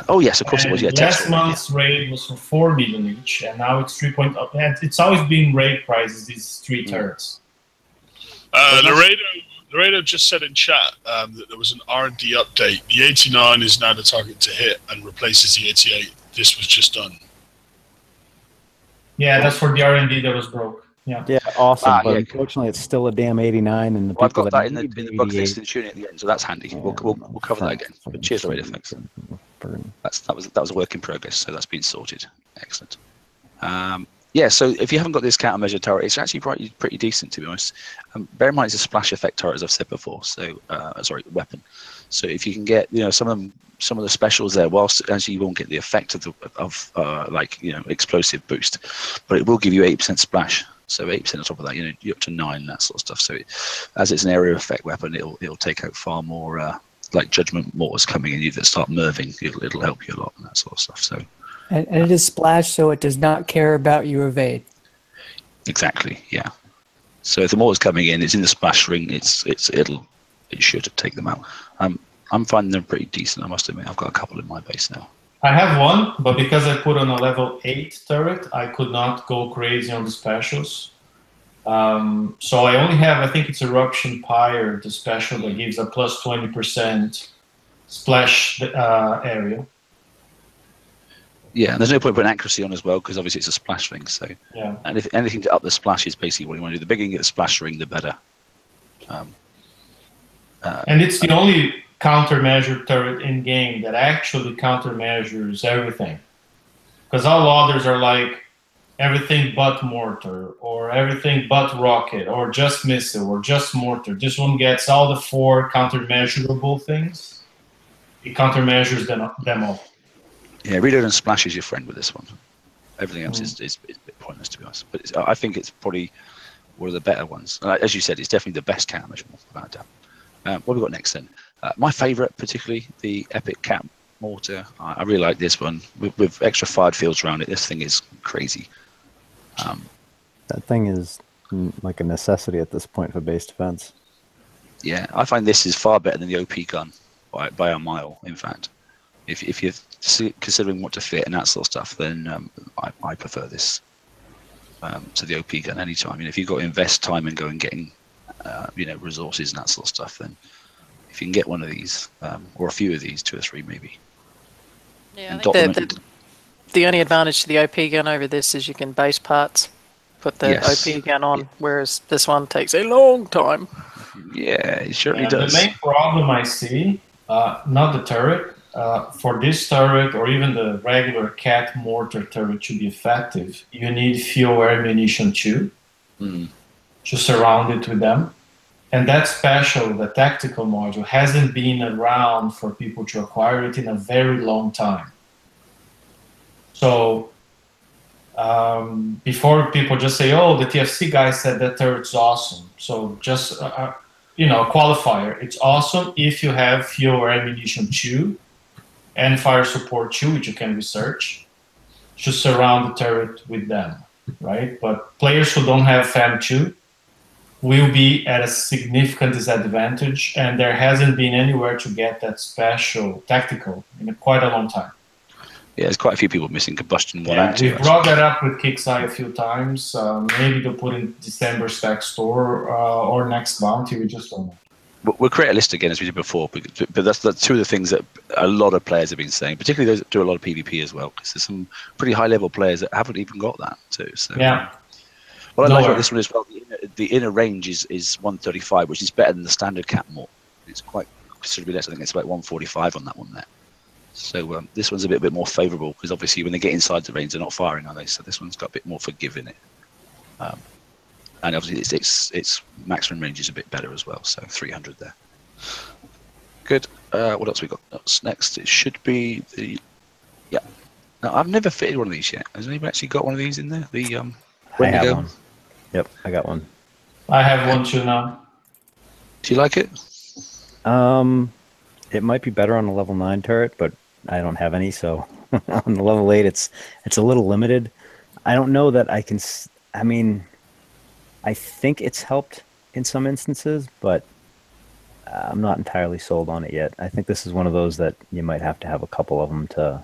Oh yes, of course it was. Yeah, last month's raid was for 4 million each, and now it's 3. It's always been raid prices, these 3 turrets. Laredo just said in chat that there was an R&D update. The 89 is now the target to hit and replaces the 88. This was just done. Yeah, that's for the R&D that was broke. Yeah. Yeah, awesome. But yeah. Unfortunately, it's still a damn 89, and the Well, I've people got that in the bug 88 fixing tuning at the end, so that's handy. Yeah, We'll cover that again. But cheers, Laredo, thanks. burn. That was a work in progress, so that's been sorted. Excellent. Yeah, so if you haven't got this countermeasure turret, it's actually pretty decent, to be honest. Bear in mind it's a splash effect turret, as I've said before. So weapon. So if you can get some of the specials there, whilst actually you won't get the effect of explosive boost, but it will give you 8% splash. So 8% on top of that, you're up to 9, that sort of stuff. So as it's an area effect weapon, it'll take out far more like judgment mortars coming in you that start nerving. It'll help you a lot and that sort of stuff. So. And it is splash, so it does not care about your evade. Exactly, yeah. So if the mortar's coming in, it's in the splash ring. It should take them out. I'm finding them pretty decent. I must admit, I've got a couple in my base now. I have one, but because I put on a level 8 turret, I could not go crazy on the specials. So I only have, I think it's Eruption Pyre, the special that gives a plus 20% splash area. Yeah, and there's no point putting accuracy on as well, because obviously it's a splash ring. So yeah. And if anything to up the splash is basically what you want to do. The bigger you get the splash ring, the better. And it's the only countermeasure turret in game that actually countermeasures everything, because all others are like everything but mortar, or everything but rocket, or just missile, or just mortar. This one gets all the 4 countermeasurable things. It countermeasures them all. Yeah, reload and splash is your friend with this one. Everything else is a bit pointless, to be honest. But I think it's probably one of the better ones. As you said, it's definitely the best countermeasure, without a doubt. What have we got next then? My favourite, particularly the Epic Cat Mortar. I really like this one with extra fired fields around it. This thing is crazy. That thing is like a necessity at this point for base defense. Yeah, I find this is far better than the OP gun by a mile. In fact, if you're considering what to fit and that sort of stuff, then I prefer this to the OP gun anytime. If you've got to invest time in going getting resources and that sort of stuff, then if you can get one of these, or a few of these, 2 or 3 maybe. Yeah, And I think the only advantage to the OP gun over this is you can base parts, put the Yes. OP gun on, whereas this one takes a long time. Yeah, it certainly The does. main problem I see, not the turret, for this turret or even the regular cat mortar turret to be effective, you need fuel ammunition too, to surround it with them. And that special, the tactical module, hasn't been around for people to acquire it in a very long time. So before people just say, oh, the TFC guy said that turret's awesome. So just, a qualifier. It's awesome if you have fuel or ammunition too, and fire support too, which you can research, to surround the turret with them, right? But players who don't have FAM 2 will be at a significant disadvantage, and there hasn't been anywhere to get that special tactical in quite a long time. Yeah, there's quite a few people missing combustion 1 Yeah, and 2. we've brought that up with Kicksai a few times. Maybe they'll put in December stack store or next bounty. We just don't know. We'll create a list again as we did before, but that's 2 of the things that a lot of players have been saying, particularly those that do a lot of PvP as well, because there's some pretty high-level players that haven't even got that too. So yeah. What I like about this one as well, the inner range is 135, which is better than the standard cat mort. It's quite considerably less. I think it's about 145 on that one there. So this one's a bit more favourable because obviously when they get inside the range, they're not firing, are they? So this one's got a bit more forgive in it. And obviously its maximum range is a bit better as well. So 300 there. Good. What else we got? Next, it should be the Now I've never fitted one of these yet. Has anyone actually got one of these in there? The I have one. Yep, I got one. I have one too now. Do you like it? It might be better on a level 9 turret, but I don't have any, so on the level 8 it's a little limited. I don't know that I can. I mean, I think it's helped in some instances, but I'm not entirely sold on it yet. I think this is one of those that you might have to have a couple of them to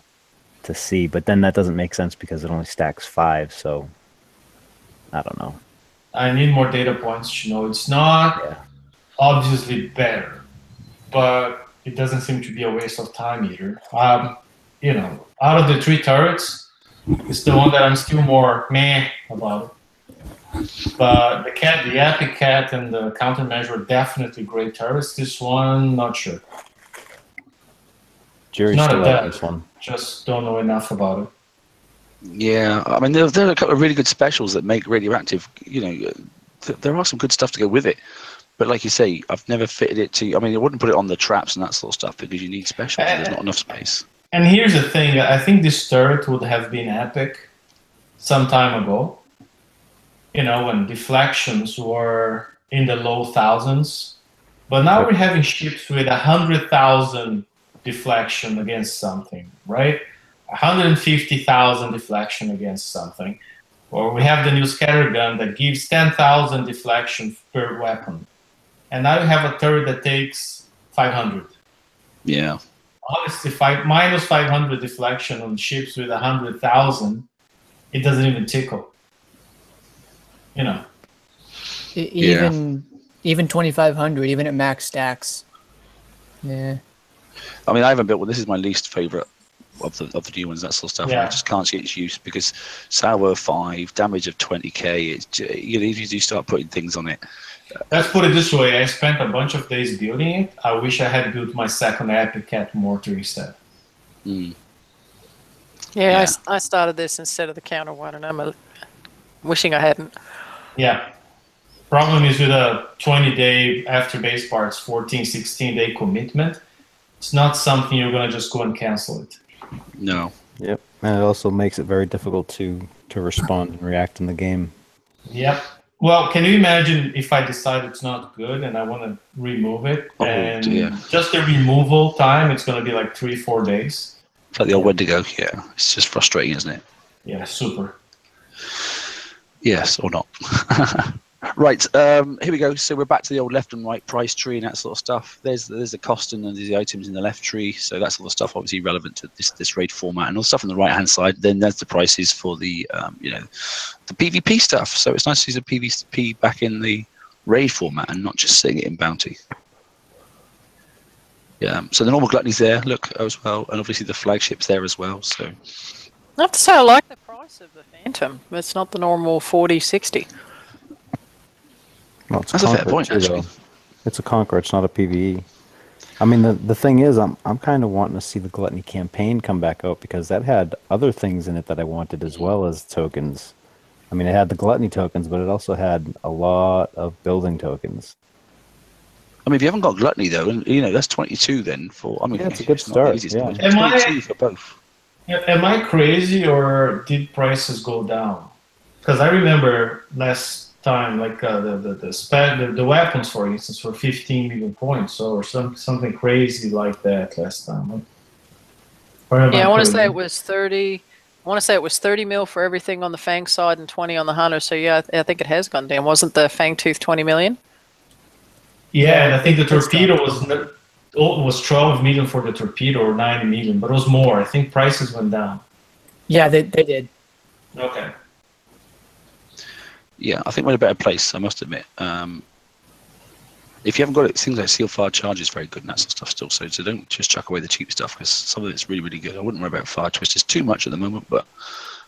see, but then that doesn't make sense because it only stacks 5, so I don't know. I need more data points to know. It's not obviously better, but it doesn't seem to be a waste of time either. Out of the 3 turrets, it's the one that I'm still more meh about. But the Epic Cat and the Countermeasure are definitely great turrets. This one, not sure. Jerry's not still a out dev, this one. Just don't know enough about it. Yeah, I mean, there are a couple of really good specials that make radioactive. There are some good stuff to go with it. But like you say, I've never fitted it to. I mean, I wouldn't put it on the traps and that sort of stuff because you need specials. There's not enough space. And here's the thing: I think this turret would have been epic some time ago. When deflections were in the low thousands. But now we're having ships with 100,000 deflection against something, right? 150,000 deflection against something. Or we have the new scattergun that gives 10,000 deflection per weapon. And now you have a turret that takes 500. Yeah. Honestly, minus 500 deflection on ships with 100,000, it doesn't even tickle. Even 2,500, even at max stacks. Yeah. I mean, I haven't built one. This is my least favourite of the new ones, that sort of stuff. Yeah. I just can't see its use because Salvo 5, damage of 20k. It's if you start putting things on it. Let's put it this way: I spent a bunch of days building it. I wish I had built my second Epic Cat Mortar instead. Yeah. I started this instead of the counter one, and I'm wishing I hadn't. Yeah. Problem is with a 20-day after base parts, 14, 16-day commitment, it's not something you're going to just go and cancel it. No. Yep. And it also makes it very difficult to respond and react in the game. Yep. Well, can you imagine if I decide it's not good and I want to remove it? Just the removal time, it's going to be like 3-4 days. It's like the old Wendigo. Yeah. It's just frustrating, isn't it? Yeah, super. Yes, or not. Right, here we go. So we're back to the old left and right price tree and that sort of stuff. There's the cost and there's the items in the left tree. So that's all the stuff obviously relevant to this raid format, and all the stuff on the right hand side. Then there's the prices for the the PvP stuff. So it's nice to see the PvP back in the raid format and not just seeing it in bounty. Yeah, so the normal gluttony's there, look, as well, and obviously the flagship's there as well. So I have to say I like the price of the Phantom. It's not the normal 40, 60. Well, it's that's a fair Conqueror point, too, actually. though. It's a Conqueror. It's not a PvE. I mean, the thing is, I'm kind of wanting to see the Gluttony campaign come back out because that had other things in it that I wanted as well as tokens. I mean, it had the Gluttony tokens, but it also had a lot of building tokens. I mean, if you haven't got gluttony though, and you know that's 22 then for. I mean, Yeah, it's a good not the start, easiest, yeah. but Am I- 22 for both. Am I crazy or did prices go down? Because I remember last time, like the weapons, for instance, were 15 million points, or something crazy like that last time. Or am Yeah, I want to crazy? say it was 30. I want to say it was 30 mil for everything on the Fang side and 20 on the Hunter. So yeah, I think it has gone down. Wasn't the Fang Tooth 20 million? Yeah, and I think the It's torpedo was 12 million for the torpedo or 9 million, but it was more. I think prices went down. Yeah, they did. Okay. Yeah, I think we're in a better place, I must admit. If you haven't got it, things like Seal Fire Charge is very good and that sort of stuff still. So don't just chuck away the cheap stuff because some of it's really, really good. I wouldn't worry about Fire Twisters too much at the moment, but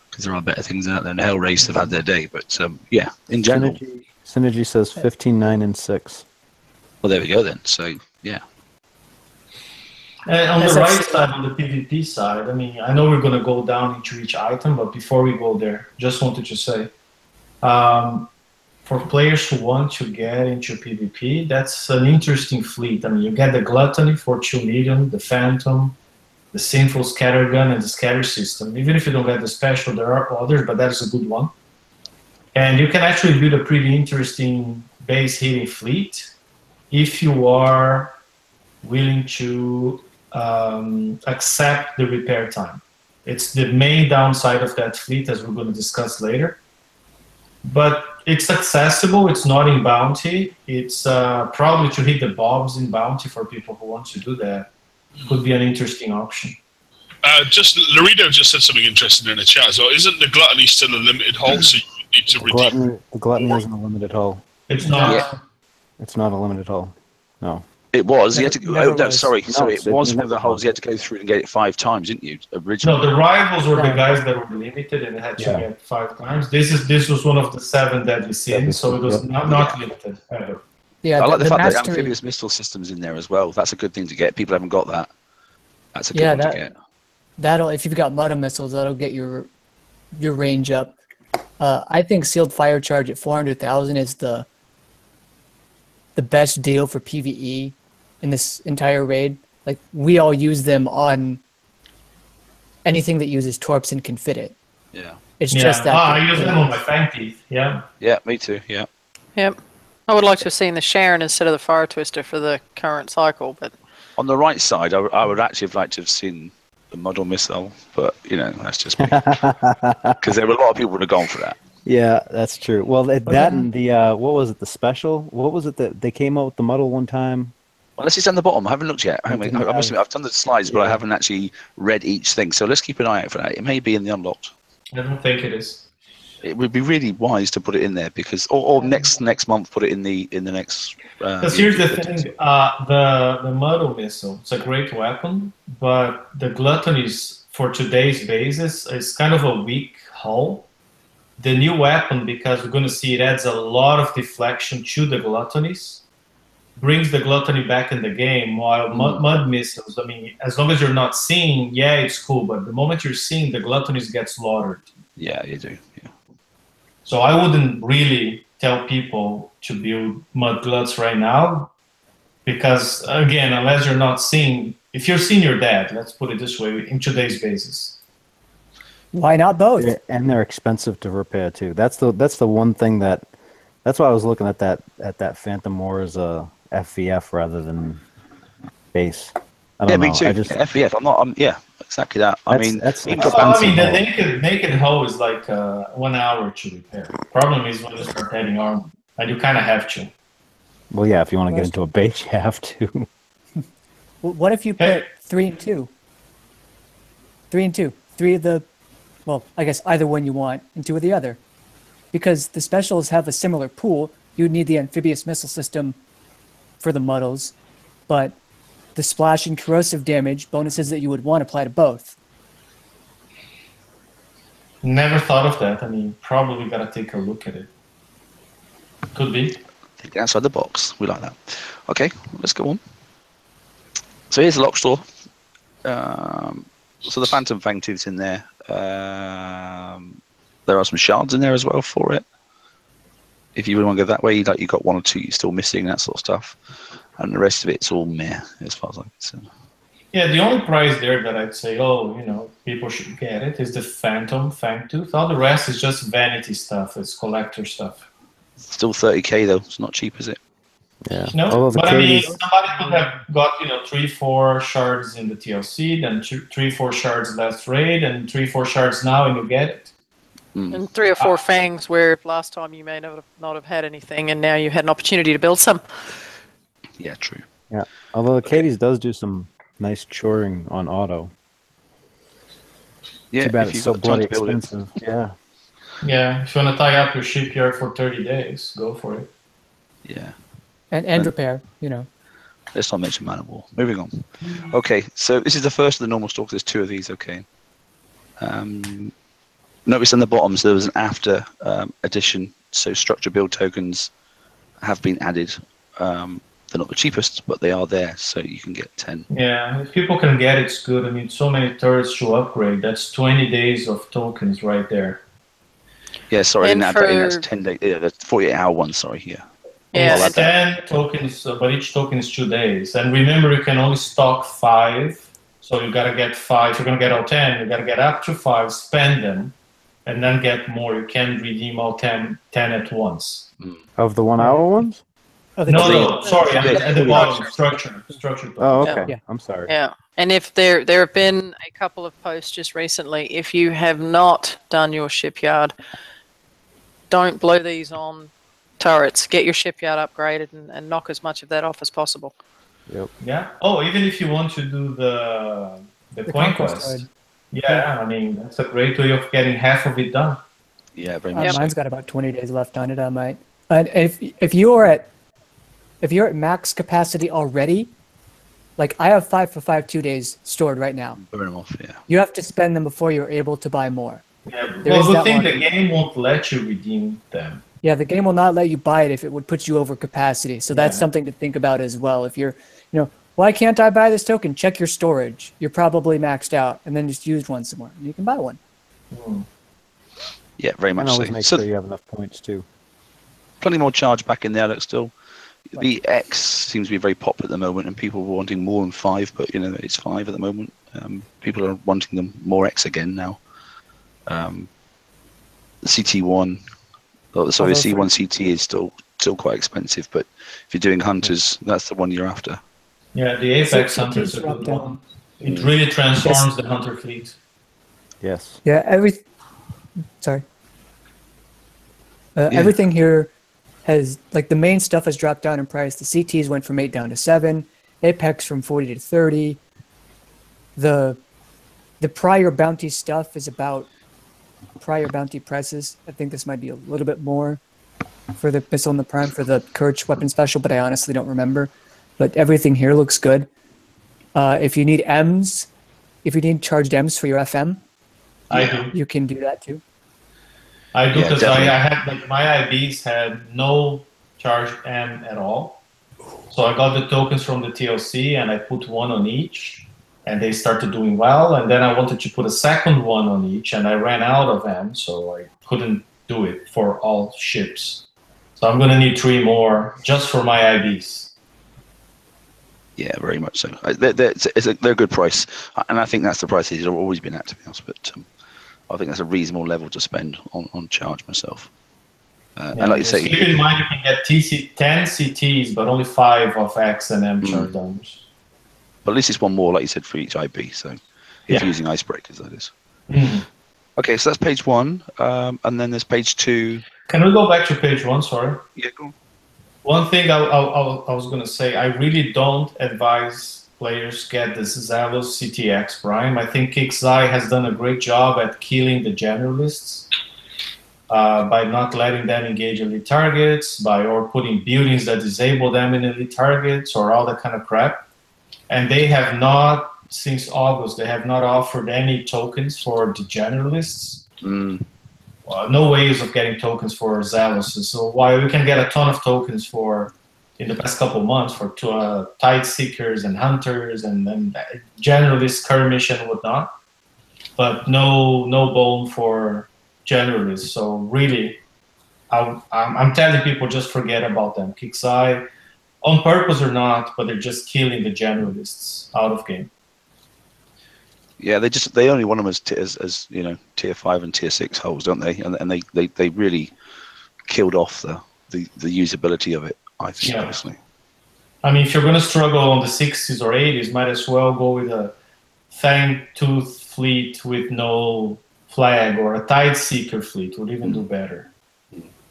because there are better things out there. And Hell Race have had their day, but yeah, in general. Synergy says 15, 9, and 6. Well, there we go then. So yeah, And on the Yes, right that's- side, on the PvP side, I mean, I know we're going to go down into each item, but before we go there, just wanted to say, for players who want to get into PvP, that's an interesting fleet. I mean, you get the Gluttony for 2 million, the Phantom, the Sinful Scattergun, and the Scatter System. Even if you don't get the special, there are others, but that is a good one. And you can actually build a pretty interesting base hitting fleet if you are willing to accept the repair time. It's the main downside of that fleet, as we're going to discuss later. But it's accessible. It's not in bounty. It's probably to hit the bobs in bounty for people who want to do that. Could be an interesting option. Just Laredo just said something interesting in the chat as well. Isn't the Gluttony still a limited hull, so you need to redeem? The Gluttony isn't a limited hull. It's not. Yeah. It's not a limited hull. No. it was. You had to. Never Oh, no, was. sorry. No, Sorry, it's- it was it one of the never holes was. you had to go through and get it 5 times, didn't you? No, Originally. the rivals were the Yeah. guys that were limited and had to Yeah. get 5 times. This was one of the 7 deadly sins, so it was Yep. not limited ever. Yeah, I like the fact that mastery. amphibious missile system's in there as well. That's a good thing to get. People haven't got that. That's a good Yeah, one that- to get. That'll, if you've got Mudda missiles, that'll get your range up. I think sealed fire charge at 400,000 is the best deal for PvE in this entire raid. Like, we all use them on anything that uses torps and can fit it. Yeah. It's Yeah, just that. I use them on my Fang Teeth. Yeah. Yeah, me too. Yeah. Yep. I would like to have seen the Sharon instead of the Fire Twister for the current cycle, but On the right side, I would actually have liked to have seen the model missile, but you know that's just me because there were a lot of people would have gone for that. Yeah, that's true. Well, that and the what was it? The special? What was it that they came out with the muddle one time? Well, let's see down the bottom. I haven't looked yet. I must admit, I've done the slides, but I Yeah. haven't actually read each thing. So let's keep an eye out for that. It may be in the unlocked. I don't think it is. It would be really wise to put it in there because, or next month, put it in the next. Because here's the thing, the Muddle Missile, it's a great weapon, but the Gluttonies for today's basis is kind of a weak hull. The new weapon, because we're going to see it adds a lot of deflection to the Gluttonies, brings the Gluttony back in the game, while Mud Missiles, I mean, as long as you're not seeing, yeah, it's cool, but the moment you're seeing, the Gluttonies get slaughtered. Yeah, you do. Yeah. So I wouldn't really tell people to build Mud Gluts right now, because again, unless you're not seeing, if you're seeing, you're dead. Let's put it this way in today's basis. Why not both? Yeah, and they're expensive to repair too. That's the one thing that's why I was looking at that Phantom more as a FVF rather than base. I Yeah, don't me know. too. I just, FVF. Yeah, exactly that. I mean, that's even expensive. for I mean, the hull. naked hull is like 1 hour to repair. Problem is when you start adding armor, and you kind of have to. Well, yeah, if you want to get into a base, you have to. What if you put 3 and 2? 3 and 2. 3 of the, well, I guess either one you want, and 2 of the other. Because the specials have a similar pool. You'd need the amphibious missile system for the muddles, but the splash and corrosive damage bonuses that you would want apply to both. Never thought of that. I mean, probably gotta take a look at it. Could be. Think outside the box. We like that. Okay, let's go on. So here's the lock store. So the Phantom Fang Tooth's in there. There are some shards in there as well for it. If you really want to go that way, like you got one or two you're still missing, that sort of stuff. And the rest of it's all meh, as far as I'm concerned. Yeah, the only prize there that I'd say, oh, you know, people should get it is the Phantom Fang Tooth. All the rest is just vanity stuff. It's collector stuff. Still 30k though. It's not cheap, is it? Yeah. No, but I mean, somebody could have got, you know, 3-4 shards in the TLC, then 3-4 shards last raid, and 3-4 shards now, and you get it. And 3 or 4 fangs where last time you may not have had anything, and now you had an opportunity to build some. Yeah, true. Yeah. Although the Katie's does do some nice choring on auto. Yeah, Too bad if it's you've so got time bloody to build it. expensive. Yeah. Yeah, if you want to tie up your shipyard for 30 days, go for it. Yeah. And repair, you know. Let's not mention Man of War. Moving on. Okay, so this is the first of the normal stock. There's 2 of these, okay. Notice on the bottom, so there was an after addition. So structure build tokens have been added. They're not the cheapest, but they are there, so you can get 10. Yeah, if people can get it, it's good. I mean, so many turrets to upgrade. That's 20 days of tokens right there. Yeah, sorry, And in that's 10 days. Yeah, the 48-hour one, sorry, yeah. Yeah, It's 10 tokens, but each token is 2 days. And remember, you can only stock 5. So you gotta get 5. If you're gonna get all 10, you gotta get up to 5, spend them, and then get more. You can't redeem all 10 at once. Of the 1 hour ones? Oh, the No, sorry, at the bottom, Structure. structure. Oh, okay. Yeah. I'm sorry. Yeah, and if there have been a couple of posts just recently, if you have not done your shipyard, don't blow these on turrets. Get your shipyard upgraded and knock as much of that off as possible. Yep. Yeah. Oh, even if you want to do the coin quest. side. Yeah, I mean, that's a great way of getting half of it done. Yeah, very much. Yep. So. Mine's got about 20 days left on it. I might. And if you're at max capacity already, like I have 5 for 5 2 days stored right now. Burn them off, yeah. You have to spend them before you're able to buy more. Yeah. There Well, is good that thing one. the game won't let you redeem them. Yeah, the game will not let you buy it if it would put you over capacity. So that's Yeah. something to think about as well. If you're, why can't I buy this token? Check your storage. You're probably maxed out, and then just use one somewhere. And you can buy one. Yeah, very And much always so. make So sure you have enough points too. plenty more charge back in there, look, still. The X seems to be very popular at the moment, and people are wanting more than 5, but it's 5 at the moment. People are wanting them more X again now. The CT1, sorry, the C1 CT is still quite expensive, but if you're doing hunters, that's the one you're after. Yeah, the Apex So Hunter is a drop good down. one. It really transforms the Hunter fleet. Yes. Yeah, everything here has, like, the main stuff has dropped down in price. The CTs went from 8 down to 7. Apex from 40 to 30. The prior bounty stuff is about prior bounty prices. I think this might be a little bit more for the Missile and the Prime for the Courage weapon special, but I honestly don't remember. But everything here looks good. If you need M's, if you need charged M's for your FM, I do. you can do that too. I do Yeah, because I definitely. had, like, my IBs had no charged M at all. So I got the tokens from the TLC and I put one on each, and they started doing well. And then I wanted to put a second one on each, and I ran out of M, so I couldn't do it for all ships. So I'm gonna need 3 more just for my IBs. Yeah, very much so. They're a good price, and I think that's the price they've always been at, to be honest. But I think that's a reasonable level to spend on charge myself. And like you say, keep in mind you can get 10 CTs, but only 5 of X and M charge domes. but at least it's one more, like you said, for each IB. So if Yeah. you're using icebreakers, that is. Mhm. Okay, so that's page 1, and then there's page 2. Can we go back to page 1? Sorry. Yeah, go on. One thing I was going to say, I really don't advise players get the Zalos CTX Prime. I think Kixeye has done a great job at killing the generalists by not letting them engage elite targets, or putting buildings that disable them in elite targets, or all that kind of crap. and they have not, since August, they have not offered any tokens for the generalists. No ways of getting tokens for zealots. So while we can get a ton of tokens for, in the past couple of months, for tide seekers and hunters and generalist skirmish and whatnot, but no bone for generalists. So really, I'm telling people, just forget about them. Kixeye, on purpose or not, but they're just killing the generalists out of game. Yeah, they only want them as you know, tier 5 and tier 6 holes, don't they? And they really killed off the usability of it, I think, personally. I mean, if you're going to struggle on the 60s or 80s, might as well go with a Fangtooth fleet with no flag, or a Tide Seeker fleet would even do better.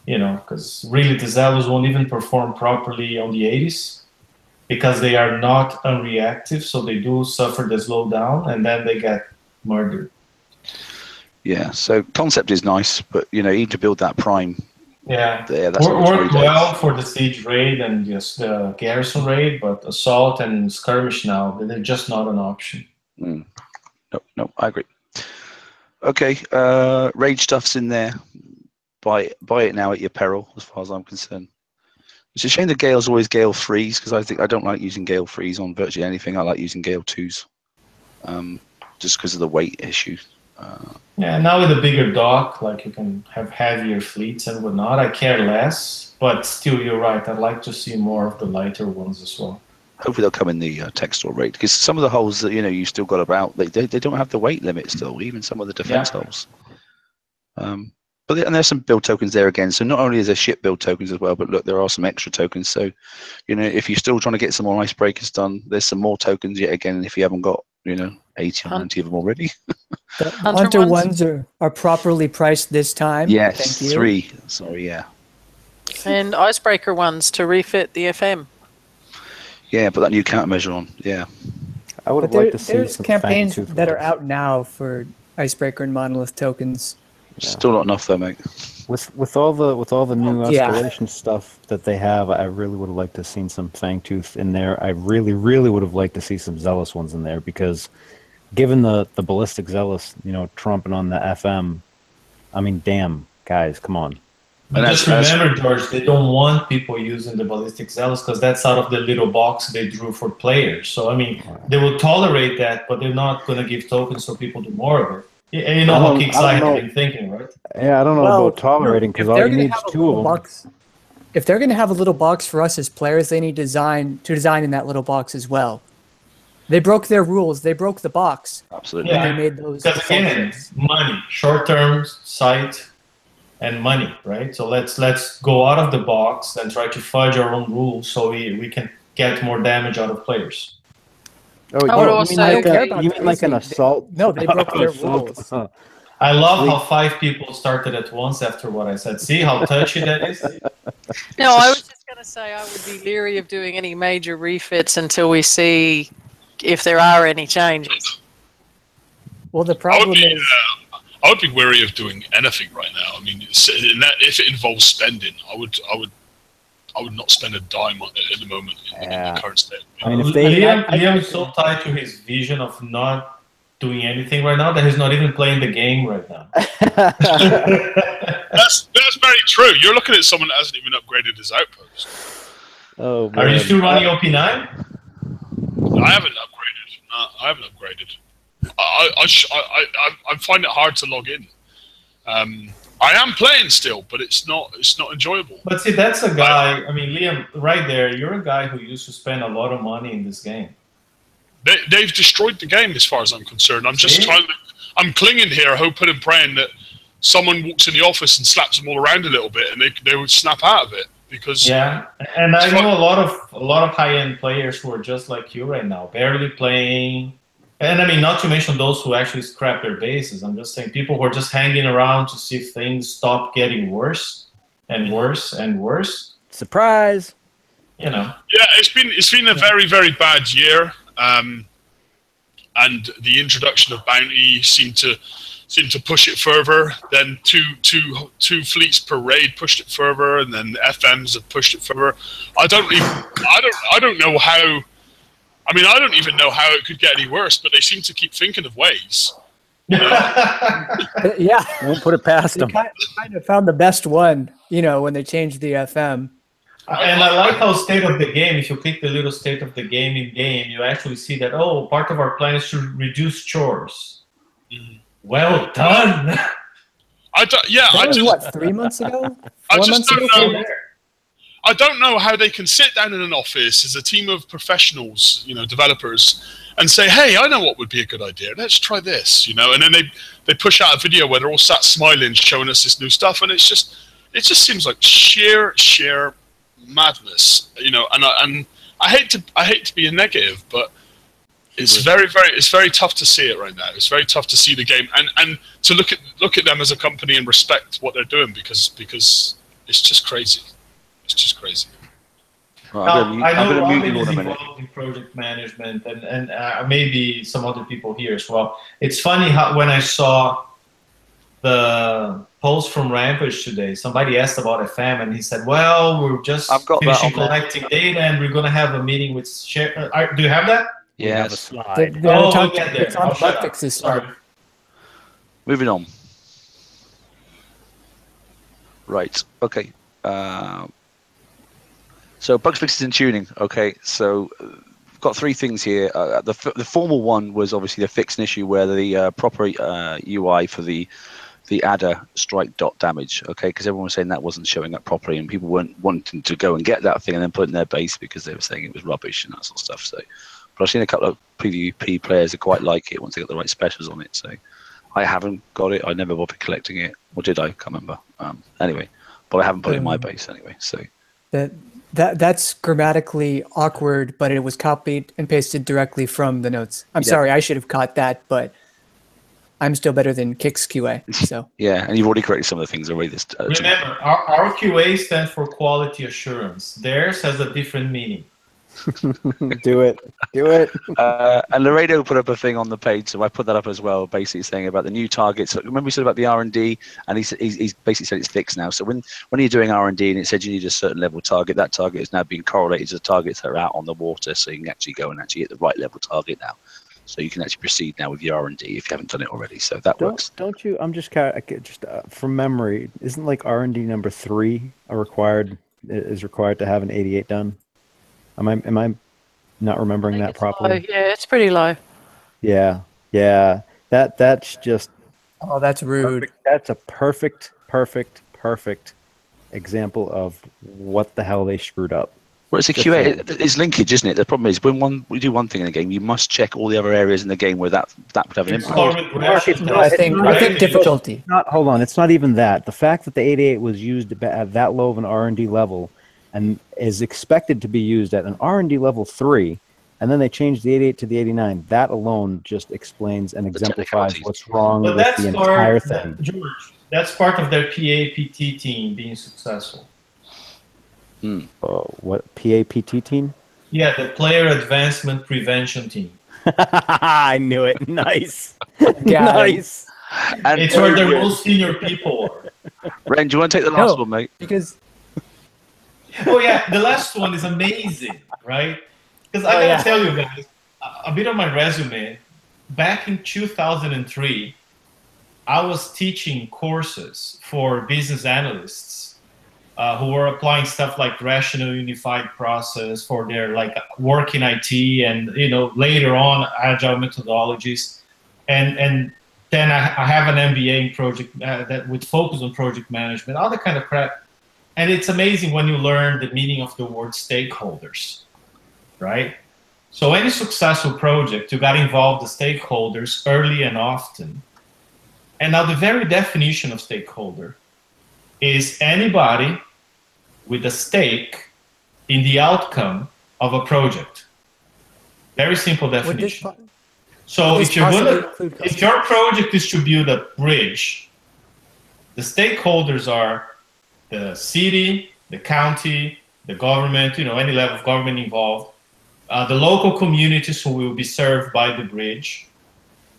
You know, because really the Zealous won't even perform properly on the 80s because they are not unreactive, so they do suffer the slowdown, and then they get murdered. Yeah, so concept is nice, but you know, even to build that prime. Yeah, that's worked well for the siege raid and just the garrison raid, but assault and skirmish now, they're just not an option. No, I agree. Okay, raid stuff's in there. Buy it now at your peril, as far as I'm concerned. It's a shame the Gale's always Gale 3s, because I don't like using Gale 3s on virtually anything. I like using Gale 2s, just because of the weight issue. Yeah, now with a bigger dock, like you can have heavier fleets and whatnot, I care less. But still, you're right. I'd like to see more of the lighter ones as well. Hopefully they'll come in the textile raid, because some of the holes that you still got about, they don't have the weight limit still. Even some of the defense holes. And there's some build tokens there again. So not only is there ship build tokens as well, but look, there are some extra tokens. So, if you're still trying to get some more icebreakers done, there's some more tokens yet again. If you haven't got, 80 or 90 of them already. The Hunter ones are properly priced this time. Yes, Thank you. 3. Sorry, yeah. And icebreaker ones to refit the FM. Yeah, put that new countermeasure on. Yeah. I would have liked to see there's some campaigns Fangtooth that are ones. out now for icebreaker and monolith tokens. Still not enough though, mate. With all the new escalation stuff that they have, I really would have liked to have seen some Fangtooth in there. I really would have liked to see some Zealous ones in there, because given the ballistic Zealous, trumping on the FM, I mean, damn, guys, come on. But just remember, George, they don't want people using the ballistic Zealous because that's out of the little box they drew for players. So I mean, they will tolerate that, but they're not going to give tokens so people do more of it. You know how Kixeye has been thinking, right? Yeah, I don't know about tolerating, because all you need is 2 of them. If they're going to have a little box for us as players, they need to design in that little box as well. They broke their rules. They broke the box. Absolutely. Yeah. They made those. Because again, money, short-term sight, and money, right? So let's go out of the box and try to fudge our own rules so we can get more damage out of players. Oh, you mean like an assault? No, they broke their rules. I love how 5 people started at once after what I said. See how touchy that is? No, I was just going to say I would be leery of doing any major refits until we see if there are any changes. Well, the problem is... I would be wary of doing anything right now. I mean, if it involves spending, I would not spend a dime on it at the moment in the current state. I mean, if Liam is so tied to his vision of not doing anything right now that he's not even playing the game right now. That's very true. You're looking at someone that hasn't even upgraded his outpost. Oh, man. Are you still running OP9? I haven't upgraded. No, I haven't upgraded. I find it hard to log in. I am playing still, but it's not enjoyable. But see, that's a guy. I mean, Liam, right there, you're a guy who used to spend a lot of money in this game. They've destroyed the game, as far as I'm concerned. I'm just I'm clinging here, hoping and praying that someone walks in the office and slaps them all around a little bit, and they would snap out of it. Because and I know a lot of high-end players who are just like you right now, barely playing. And I mean, not to mention those who actually scrap their bases. I'm just saying people who are just hanging around to see if things stop getting worse and worse and worse. Surprise! Yeah, it's been a very, very bad year, and the introduction of bounty seemed to push it further. Then two fleets per raid pushed it further, and then FMs have pushed it further. I don't know how. I mean, I don't even know how it could get any worse, but they seem to keep thinking of ways. Yeah. Won't put it past They them. kind of found the best one, when they changed the FM. And I like how state of the game, if you click the little state of the game in game, you actually see that, oh, part of our plan is to reduce chores. Well done. That was what, 3 months ago? 4 months ago? I don't know how they can sit down in an office as a team of professionals, developers, and say, hey, I know what would be a good idea. Let's try this, and then they push out a video where they're all sat smiling, showing us this new stuff, and it just seems like sheer madness, and I hate to be a negative, but it's very tough to see it right now. It's very tough to see the game and to look at them as a company and respect what they're doing because it's just crazy. It's just crazy. Right, I know I'm Robin is in a minute. involved in project management and maybe some other people here as well. It's funny how when I saw the post from Rampage today, somebody asked about FM and he said, well, we're just finishing collecting data and we're going to have a meeting with share. Do you have that? Yes. We'll get there. It's on bug fixes. Sorry. Moving on. Right. Okay. So bug fixes and tuning. Okay. So we've got three things here. The formal one was obviously the fix an issue where the proper UI for the adder strike dot damage. Okay, because everyone was saying that wasn't showing up properly, and people weren't wanting to go and get that thing and then put it in their base because they were saying it was rubbish and that sort of stuff. So, but I've seen a couple of PvP players that quite like it once they got the right specials on it. So, I haven't got it. I never bothered collecting it, or did I? Can't remember. Anyway, but I haven't put it in my base anyway. So that's grammatically awkward, but it was copied and pasted directly from the notes. I'm sorry, I should have caught that, but I'm still better than Kix QA. So yeah, and you've already corrected some of the things already. Remember, our QA stands for quality assurance. Theirs has a different meaning. Do it. And Laredo put up a thing on the page, so I put that up as well, basically saying about the new targets. So remember we said about the R&D, and he's basically said it's fixed now. So when you're doing R&D and it said you need a certain level target, that target is now being correlated to the targets that are out on the water, so you can actually go and actually get the right level target now. So you can actually proceed now with your R&D if you haven't done it already. So that works. Don't you? I'm just from memory. Isn't like R&D number 3 is required to have an 88 done? Am I not remembering that properly? Low. Yeah, it's pretty low. Yeah. That's just. Oh, that's rude. That's a perfect example of what the hell they screwed up. Well, it's a QA. It's linkage, isn't it? The problem is when we do one thing in the game, you must check all the other areas in the game where that would have an impact. I think difficulty. Hold on, it's not even that. The fact that the 88 was used at that low of an R&D level and is expected to be used at an R&D level 3, and then they changed the 88 to the 89, that alone just explains and exemplifies what's wrong with the entire thing. George, that's part of their PAPT team being successful. What, PAPT team? Yeah, the Player Advancement Prevention team. I knew it. Nice. Nice. And it's where the most senior people are. Ren, do you want to take the last one, mate? Because oh yeah, the last one is amazing, right? Because I gotta tell you guys, a bit of my resume. Back in 2003, I was teaching courses for business analysts who were applying stuff like rational unified process for their work in IT and later on agile methodologies, and then I have an MBA in project that would focus on project management, all that kind of crap. And it's amazing when you learn the meaning of the word stakeholders, right? So any successful project, you got to involve the stakeholders early and often. And now the very definition of stakeholder is anybody with a stake in the outcome of a project. Very simple definition. So if your project is to build a bridge, the stakeholders are the city, the county, the government, any level of government involved, the local communities who will be served by the bridge,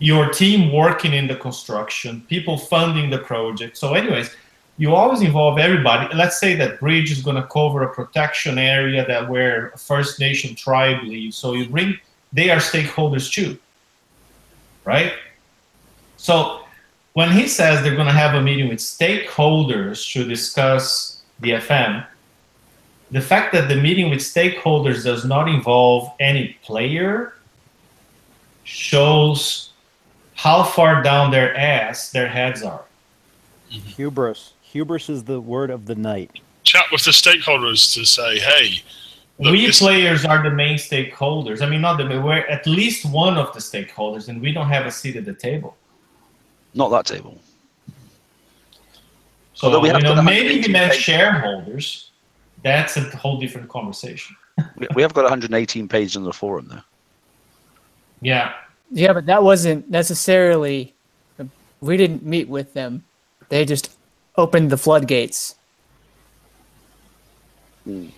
your team working in the construction, people funding the project. So anyways, you always involve everybody. Let's say that bridge is going to cover a protection area where a First Nation tribe lives. So you bring they are stakeholders too, right? So when he says they're going to have a meeting with stakeholders to discuss the FM, the fact that the meeting with stakeholders does not involve any player shows how far down their heads are. Hubris. Hubris is the word of the night. Chat with the stakeholders to say, hey, look, we players are the main stakeholders. I mean, not the we're at least one of the stakeholders, and we don't have a seat at the table. Not that table. So Although we have got maybe we meant 118 shareholders. That's a whole different conversation. We have got 118 pages on the forum, though. Yeah. Yeah, but that wasn't necessarily. We didn't meet with them. They just opened the floodgates. You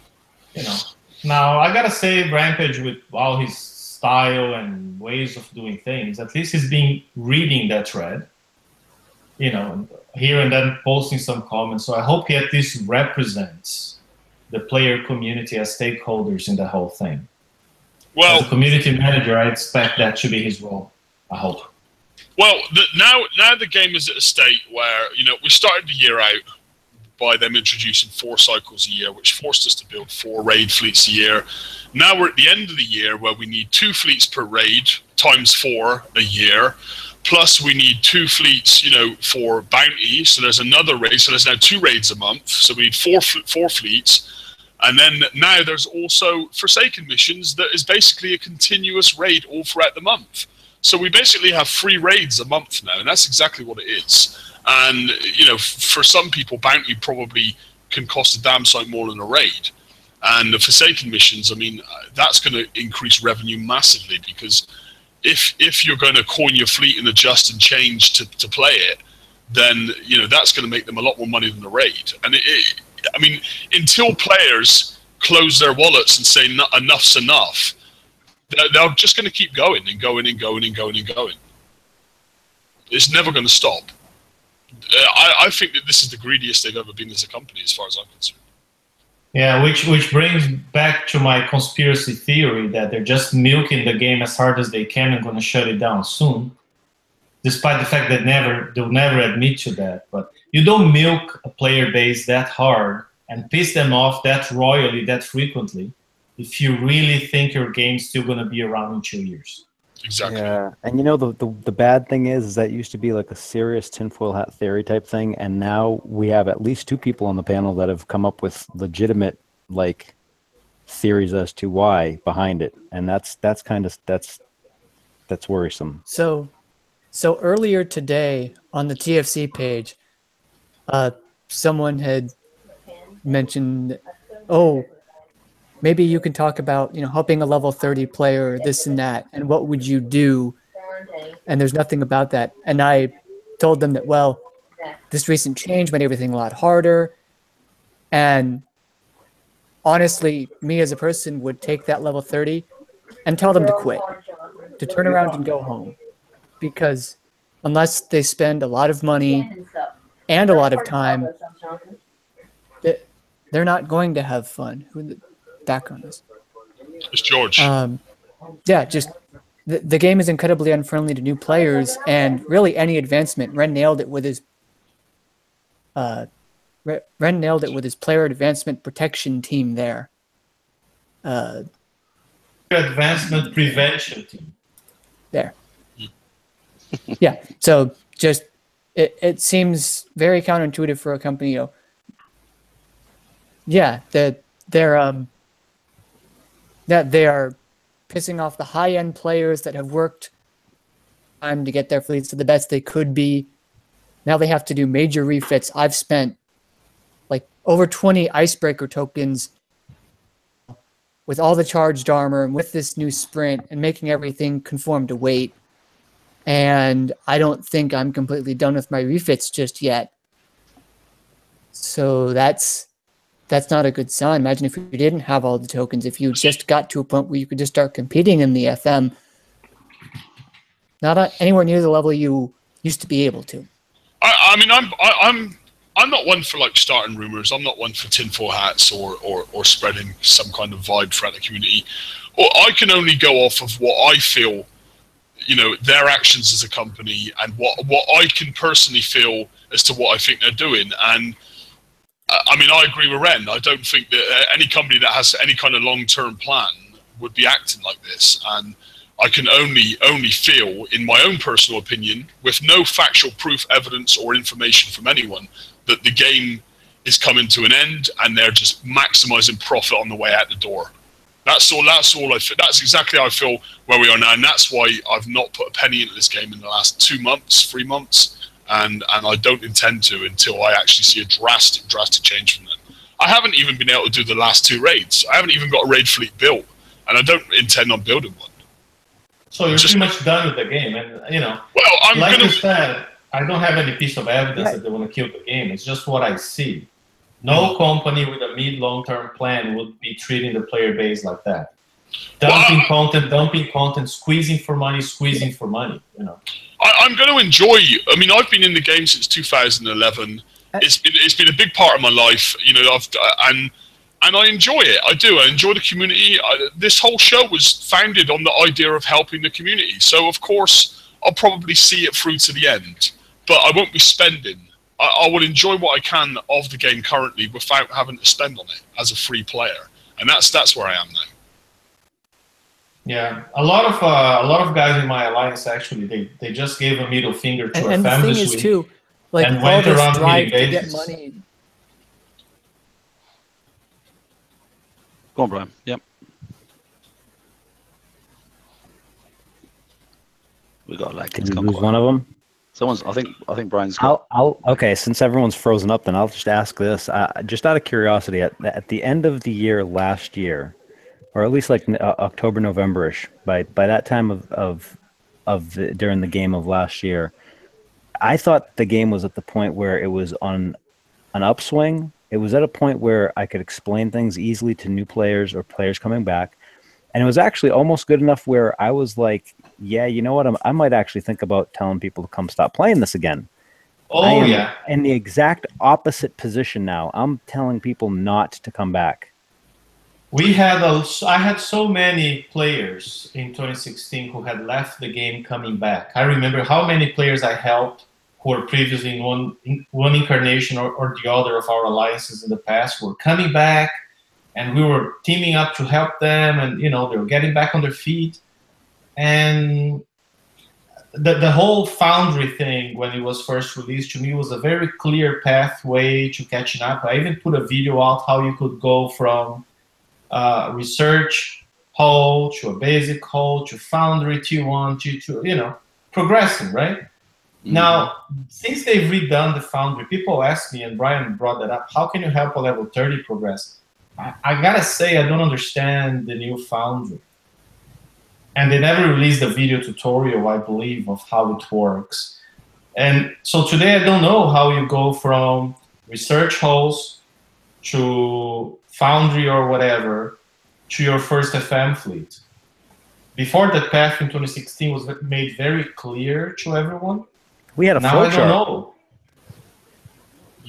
know. Now I gotta say, Rampage, with all his style and ways of doing things, at least he's been reading that thread. You know, here and then posting some comments. So I hope he at least represents the player community as stakeholders in the whole thing. well, As a community manager, I expect that to be his role. I hope. Well, now the game is at a state where, you know, we started the year out by them introducing 4 cycles a year, which forced us to build 4 raid fleets a year. Now we're at the end of the year where we need 2 fleets per raid, times 4 a year. Plus we need 2 fleets, you know, for bounty. So there's another raid. So there's now 2 raids a month. So we need 4 fleets. And then now there's also Forsaken missions that is basically a continuous raid all throughout the month. So we basically have 3 raids a month now, and that's exactly what it is. And, you know, for some people, bounty probably can cost a damn sight more than a raid. And the Forsaken missions, I mean, that's going to increase revenue massively, because if you're going to coin your fleet and adjust and change to play it, then, you know, that's going to make them a lot more money than the raid. And I mean, until players close their wallets and say enough's enough, they're just going to keep going and going and going and going and going. It's never going to stop. I think that this is the greediest they've ever been as a company, as far as I'm concerned. Yeah, which brings back to my conspiracy theory that they're just milking the game as hard as they can and going to shut it down soon, despite the fact that they'll never admit to that. But you don't milk a player base that hard and piss them off that royally, that frequently, if you really think your game's still going to be around in 2 years. Exactly. Yeah, and you know the bad thing is that used to be like a serious tinfoil hat theory type thing, and now we have at least 2 people on the panel that have come up with legitimate like theories as to why behind it, and that's worrisome. So earlier today on the TFC page, someone had mentioned, oh, maybe you can talk about, you know, helping a level 30 player, this and that, and what would you do? And there's nothing about that. And I told them that, well, this recent change made everything a lot harder. And honestly, me as a person would take that level 30 and tell them to quit, to turn around and go home. Because unless they spend a lot of money and a lot of time, they're not going to have fun. Background is. It's George. Yeah, just the game is incredibly unfriendly to new players, and really any advancement. Ren nailed it with his player advancement protection team there. Advancement prevention team. There. Yeah. So just it seems very counterintuitive for a company. You know, yeah, that they are pissing off the high-end players that have worked time to get their fleets to the best they could be. Now they have to do major refits. I've spent like over 20 icebreaker tokens with all the charged armor and with this new sprint and making everything conform to weight. And I don't think I'm completely done with my refits just yet. So that's not a good sign. Imagine if you didn't have all the tokens, if you just got to a point where you could just start competing in the FM, not anywhere near the level you used to be able to. I mean, I'm I'm not one for like starting rumors. I'm not one for tinfoil hats or spreading some kind of vibe throughout the community. Or I can only go off of what I feel, you know, their actions as a company and what I can personally feel as to what I think they're doing. And I mean, I agree with Ren. I don't think that any company that has any kind of long-term plan would be acting like this. And I can only feel, in my own personal opinion, with no factual proof, evidence, or information from anyone, that the game is coming to an end and they're just maximizing profit on the way out the door. That's all I feel. That's exactly how I feel where we are now, and that's why I've not put a penny into this game in the last 3 months, and I don't intend to until I actually see a drastic change from them. I haven't even been able to do the last 2 raids. I haven't even got a raid fleet built, and I don't intend on building one. So you're pretty much done with the game, and you know. Well, like you said, I don't have any piece of evidence that they want to kill the game. It's just what I see. No company with a mid-long-term plan would be treating the player base like that. Dumping content, squeezing for money. You know. I'm going to enjoy. I mean, I've been in the game since 2011. It's been a big part of my life. You know, and I enjoy it. I do. I enjoy the community. This whole show was founded on the idea of helping the community. So of course, I'll probably see it through to the end. But I won't be spending. I will enjoy what I can of the game currently without having to spend on it as a free player, and that's where I am now. Yeah, a lot of guys in my alliance actually they just gave a middle finger to our and family. And the thing is too, like and all went this around drive to meeting get bases. money. Go on, Brian. Yep. We got like. Did you lose one of them? Someone's. I think Brian's. Got... Okay. Since everyone's frozen up, then I'll just ask this. Just out of curiosity, at the end of the year last year, or at least like October, November-ish, by that time during the game of last year, I thought the game was at the point where it was on an upswing. It was at a point where I could explain things easily to new players or players coming back. And it was actually almost good enough where I was like, yeah, you know what? I might actually think about telling people to come stop playing this again. I am in the exact opposite position now. I'm telling people not to come back. I had so many players in 2016 who had left the game coming back. I remember how many players I helped who were previously in one incarnation or the other of our alliances in the past were coming back, and we were teaming up to help them, and you know, they were getting back on their feet. And the whole Foundry thing, when it was first released, to me was a very clear pathway to catching up. I even put a video out how you could go from research hole to a basic hole to Foundry T1, T2, you know, progressing, right? Mm-hmm. Now, since they've redone the Foundry, people ask me, and Brian brought that up, how can you help a level 30 progress? I gotta say, I don't understand the new Foundry. And they never released a video tutorial, I believe, of how it works. And so today I don't know how you go from research holes to Foundry or whatever to your first FM fleet. Before that path in 2016 was made very clear to everyone. We had a now I don't know.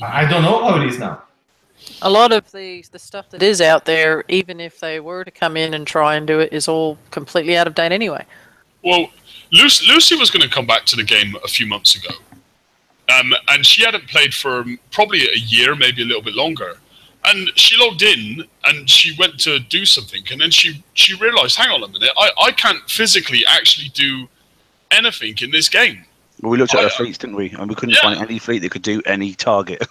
I don't know how it is now. A lot of the stuff that is out there, even if they were to come in and try and do it, is all completely out of date anyway. Well, Lucy was going to come back to the game a few months ago. And she hadn't played for probably a year, maybe a little bit longer. And she logged in and she went to do something. And then she realized, hang on a minute, I can't physically actually do anything in this game. Well, we looked at her fleets, didn't we? And we couldn't find any fleet that could do any target.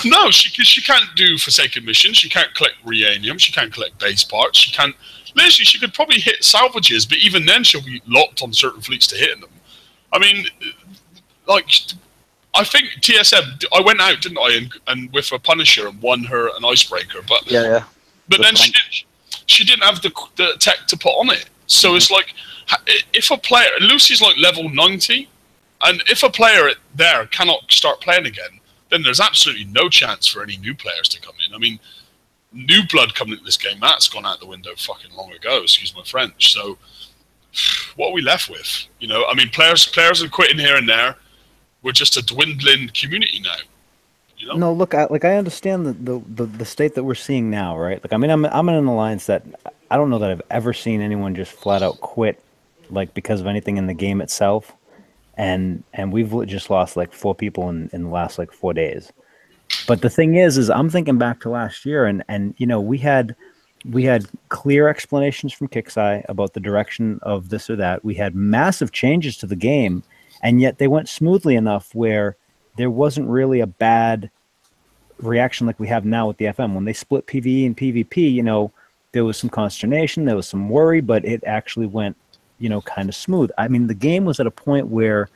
No, she can't do Forsaken missions. She can't collect Uranium. She can't collect base parts. She can't. Literally, she could probably hit salvages, but even then, she'll be locked on certain fleets to hitting them. I mean, like, I think TSM. I went out, didn't I, and with a Punisher and won her an icebreaker. But yeah. But then she didn't have the tech to put on it. So it's like, if a player, Lucy's like level 90, and if a player there cannot start playing again, then there's absolutely no chance for any new players to come in. I mean, new blood coming into this game, that's gone out the window fucking long ago, excuse my French. So what are we left with? You know, I mean, players are quitting here and there. We're just a dwindling community now. You know? No, look, I understand the state that we're seeing now, right? Like, I mean, I'm in an alliance that I don't know that I've ever seen anyone just flat out quit, like because of anything in the game itself, and we've just lost like 4 people in the last like 4 days. But the thing is I'm thinking back to last year, and you know, we had clear explanations from Kixeye about the direction of this or that. We had massive changes to the game, and yet they went smoothly enough where there wasn't really a bad reaction like we have now with the FM. When they split PvE and PvP, you know, there was some consternation, there was some worry, but it actually went, you know, kind of smooth. I mean, the game was at a point where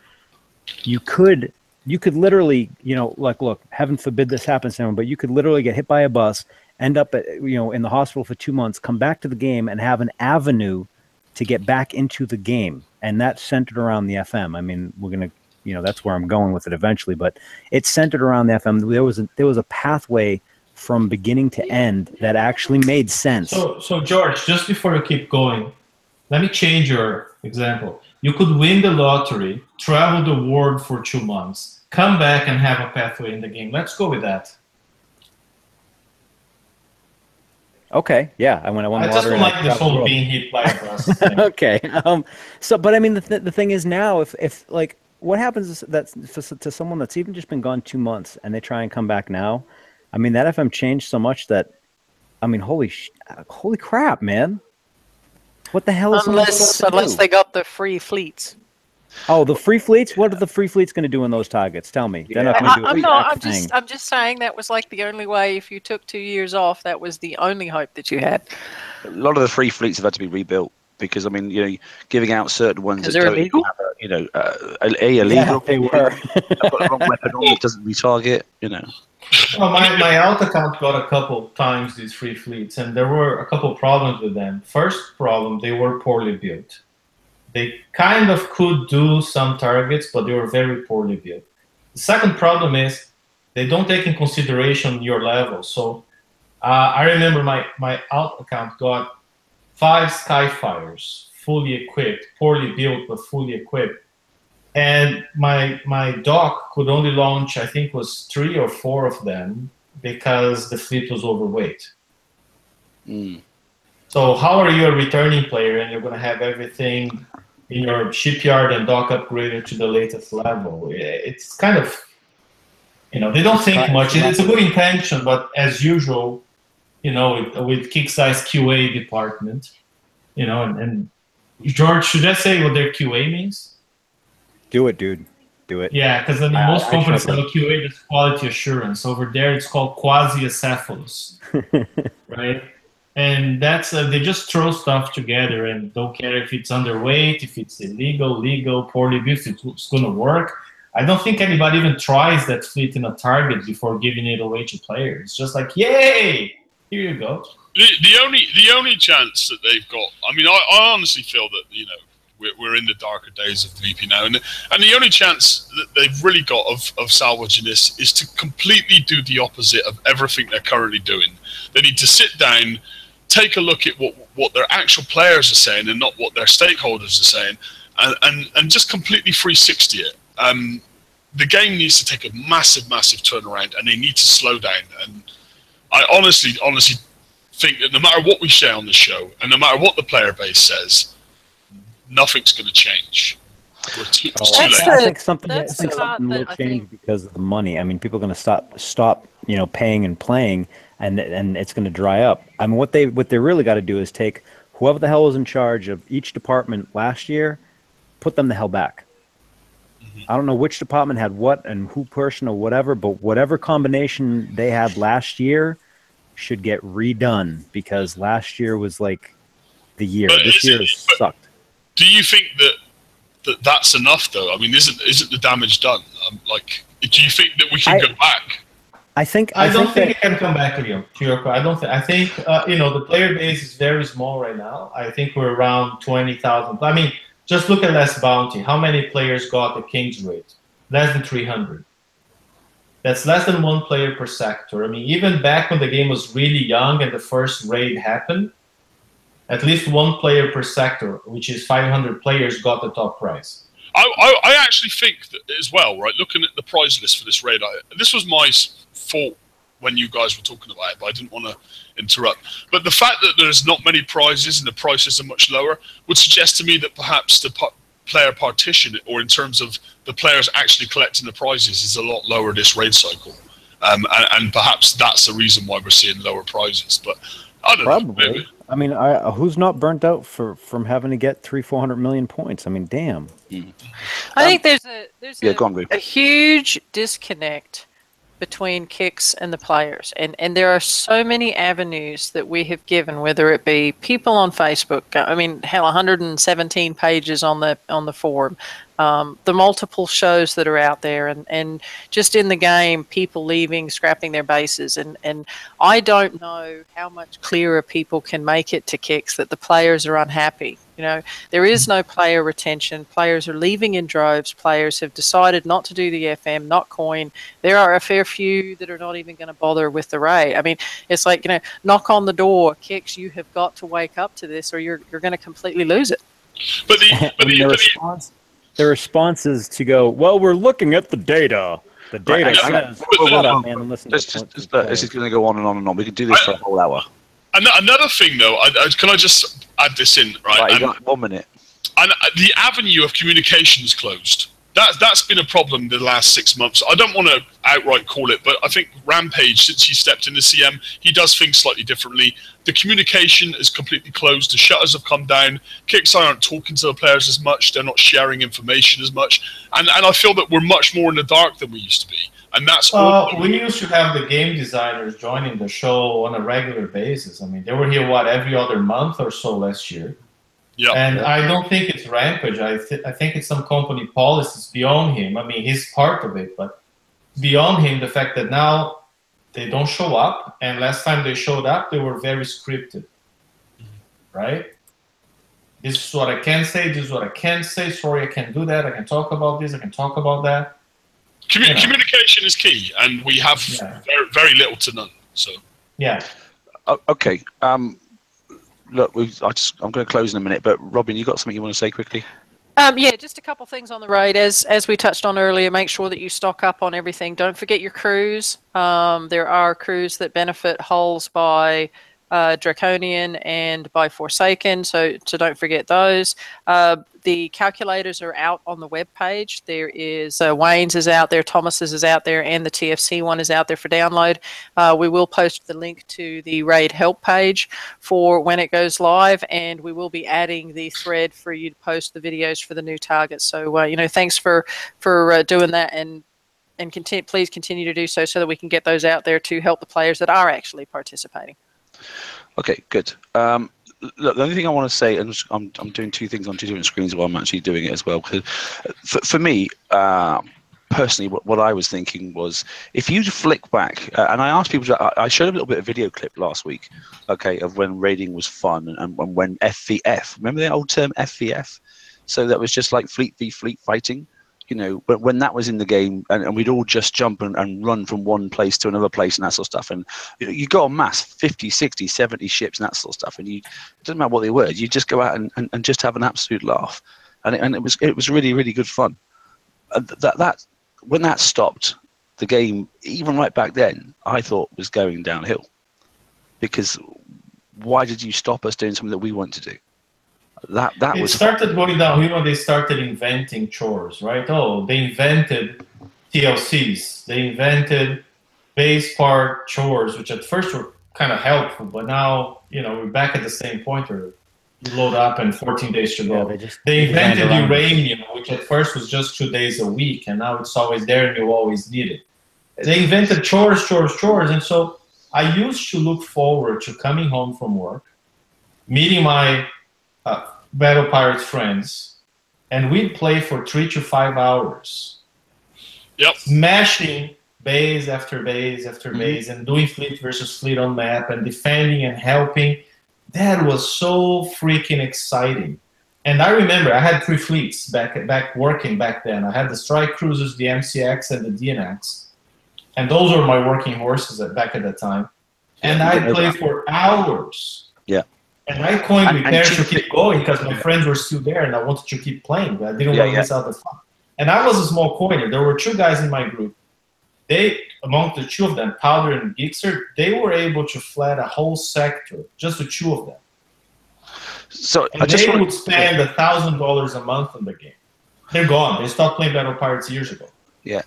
you could literally, you know, like, look, heaven forbid this happens to anyone, but you could literally get hit by a bus, end up at, you know, in the hospital for 2 months, come back to the game and have an avenue to get back into the game. And that's centered around the FM. I mean, we're going to, you know, that's where I'm going with it eventually, but it's centered around the FM. There was a pathway from beginning to end that actually made sense. So George, just before you keep going, let me change your example. You could win the lottery, travel the world for 2 months, come back and have a pathway in the game. Let's go with that. Okay, yeah, I won I just don't like this whole being hit by a bus thing. Okay, so, but I mean, the thing is now, if like, what happens is that to someone that's even just been gone 2 months and they try and come back now, I mean, that FM changed so much that, I mean, holy crap, man. What the hell is unless they got the free fleets? Oh, the free fleets? What are the free fleets going to do in those targets? Tell me. They're not going to do I'm just saying that was like the only way. If you took 2 years off, that was the only hope that you had. A lot of the free fleets have had to be rebuilt because, I mean, you know, giving out certain ones that don't illegal? have you know, illegal. Yeah, they were. I've got the wrong weapon on that doesn't retarget, you know. Well, my alt account got a couple times these free fleets, and there were a couple problems with them. First problem, they were poorly built. They kind of could do some targets, but they were very poorly built. The second problem is they don't take in consideration your level. So I remember my alt account got 5 Skyfires, fully equipped, poorly built, but fully equipped. And my dock could only launch, I think, was 3 or 4 of them because the fleet was overweight. So how are you a returning player and you're going to have everything in your shipyard and dock upgraded to the latest level? It's kind of, you know, they don't think much. It's a good intention, but as usual, you know, with Kick-Size QA department, you know, and George, should I say what their QA means? Do it, dude. Do it. Yeah, because I mean, most companies have a QA that's quality assurance. Over there, it's called quasi-acephalous, right? And that's they just throw stuff together and don't care if it's underweight, if it's illegal, legal, poorly built, it's going to work. I don't think anybody even tries that fleet in a target before giving it away to players. It's just like, yay, here you go. The only chance that they've got, I mean, I honestly feel that, you know, we're in the darker days of the VP now, and the only chance that they've really got of salvaging this is to completely do the opposite of everything they're currently doing. They need to sit down, take a look at what their actual players are saying and not what their stakeholders are saying, and just completely 360 it. The game needs to take a massive turnaround, and they need to slow down. And I honestly think that no matter what we say on the show, and no matter what the player base says, nothing's going to change. It's too late. I think something will change because of the money. I mean, people are going to stop, you know, paying and playing, and it's going to dry up. I mean, what they really got to do is take whoever the hell was in charge of each department last year, put them the hell back. I don't know which department had what and who person or whatever, but whatever combination they had last year should get redone because last year was like the year. This year has sucked. Do you think that's enough though? I mean, isn't the damage done? Like, do you think that we can go back? I don't think it can come back, Leo. To your question, I think you know, the player base is very small right now. I think we're around 20,000. I mean, just look at Last Bounty. How many players got the King's Raid? Less than 300. That's less than 1 player per sector. I mean, even back when the game was really young and the first raid happened, at least 1 player per sector, which is 500 players, got the top prize. I actually think that as well, right? Looking at the prize list for this raid, this was my thought when you guys were talking about it, but I didn't want to interrupt. But the fact that there's not many prizes and the prices are much lower would suggest to me that perhaps the player partition, or in terms of the players actually collecting the prizes, is a lot lower this raid cycle. And perhaps that's the reason why we're seeing lower prizes. But I don't know. Maybe. I mean, who's not burnt out from having to get 300-400 million points? I mean, damn. I think there's a huge disconnect between Kix and the players, and there are so many avenues that we have given, whether it be people on Facebook. I mean, hell, 117 pages on the forum, the multiple shows that are out there, and just in the game, people leaving, scrapping their bases, and I don't know how much clearer people can make it to Kix that the players are unhappy. You know, there is no player retention. Players are leaving in droves. Players have decided not to do the FM, not coin. There are a fair few that are not even going to bother with the raid. I mean, it's like, you know, knock on the door, Kix, you have got to wake up to this, or you're going to completely lose it. But the response is to go, well, we're looking at the data. The data says, shut up, man, and listen to this is going to go on and on and on. We could do this for a whole hour. Another thing, though, can I just add this in? Right, you got 1 minute. And the avenue of communication is closed. That's been a problem the last 6 months. I don't want to outright call it, but I think Rampage, since he stepped into CM, he does things slightly differently. The communication is completely closed. The shutters have come down. Kix aren't talking to the players as much. They're not sharing information as much. And I feel that we're much more in the dark than we used to be. And that's all. We used to have the game designers joining the show on a regular basis. I mean, they were here, every other month or so last year. Yeah. And I don't think it's Rampage. I think it's some company policies beyond him. I mean, he's part of it, but beyond him, the fact that now they don't show up, and last time they showed up, they were very scripted, right? This is what I can say, this is what I can't say, sorry, I can't do that, I can talk about this, I can talk about that. Communication is key, and we have very, very little to none. So yeah. Okay. Look, I'm going to close in a minute, but Robin, you got something you want to say quickly? Yeah, just a couple things on the raid. As we touched on earlier, make sure that you stock up on everything. Don't forget your crews. There are crews that benefit hulls by Draconian and by Forsaken, so don't forget those. The calculators are out on the web page. There is Wayne's is out there, Thomas's is out there, and the TFC one is out there for download. We will post the link to the raid help page for when it goes live, and we will be adding the thread for you to post the videos for the new targets. So you know, thanks for doing that, and please continue to do so that we can get those out there to help the players that are actually participating. Okay, good. Look, the only thing I want to say, and I'm doing two things on two different screens while I'm actually doing it as well. Because for me, personally, what I was thinking was, if you flick back, and I asked people, I showed a little bit of video clip last week, okay, of when raiding was fun and when FVF, remember the old term FVF? So that was just like fleet v fleet fighting. You know, but when that was in the game, and we'd all just jump and run from one place to another place and that sort of stuff, and you go en masse, 50, 60, 70 ships and that sort of stuff, and it doesn't matter what they were, you just go out and just have an absolute laugh, and it was really, really good fun. That when that stopped, the game, even right back then, I thought was going downhill, because why did you stop us doing something that we want to do? It started going downhill when they started inventing chores, right? Oh, they invented TLCs. They invented base part chores, which at first were kind of helpful, but now, you know, we're back at the same point where you load up and 14 days to go. They invented Uranium, which at first was just 2 days a week, and now it's always there and you always need it. They invented chores, and so I used to look forward to coming home from work, meeting my Battle Pirates friends, and we'd play for 3 to 5 hours. Yep. Smashing base after base after base, and doing fleet versus fleet on map, and defending and helping. That was so freaking exciting. And I remember I had 3 fleets back working back then. I had the strike cruisers, the MCX, and the DNX. And those were my working horses back at the time. And I'd play for hours. Yeah. And I coined repairs to keep going because my friends were still there and I wanted to keep playing. But I didn't want to miss out the fun. And I was a small coiner. There were 2 guys in my group. they, among the two of them, Powder and Gixxer, they were able to flat a whole sector, just the two of them. So And they would spend $1,000 a month on the game. They're gone. They stopped playing Battle Pirates years ago. Yeah.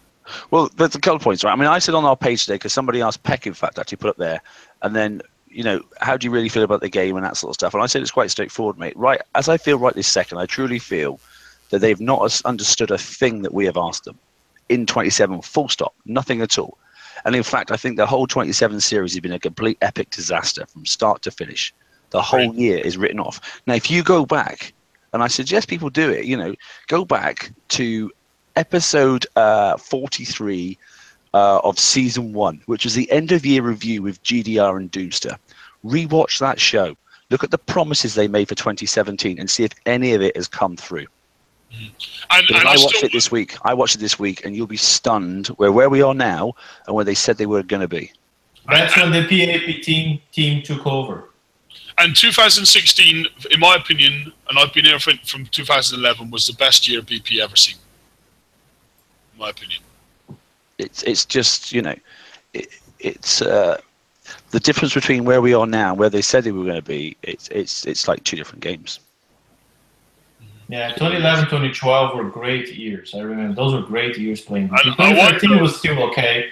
Well, there's a couple of points, right? I mean, I said on our page today, because somebody asked Peck, in fact, actually put up there, and then, you know, how do you really feel about the game and that sort of stuff? And I said it's quite straightforward, mate. Right, as I feel right this second, I truly feel that they've not understood a thing that we have asked them in 27, full stop, nothing at all. And in fact, I think the whole 27 series has been a complete epic disaster from start to finish. The whole year is written off. Now, if you go back, and I suggest people do it, you know, go back to episode 43 of season 1, which was the end of year review with GDR and Doomster. Rewatch that show. Look at the promises they made for 2017 and see if any of it has come through. And I watched it this week. I watched it this week, and you'll be stunned where we are now and where they said they were going to be. That's when the PAP team took over. And 2016, in my opinion, and I've been here from 2011, was the best year BP ever seen. In my opinion. It's just, you know, it's the difference between where we are now and where they said they were going to be. It's like two different games. Yeah, 2011, 2012 were great years. I remember those were great years playing. 2013 was still okay.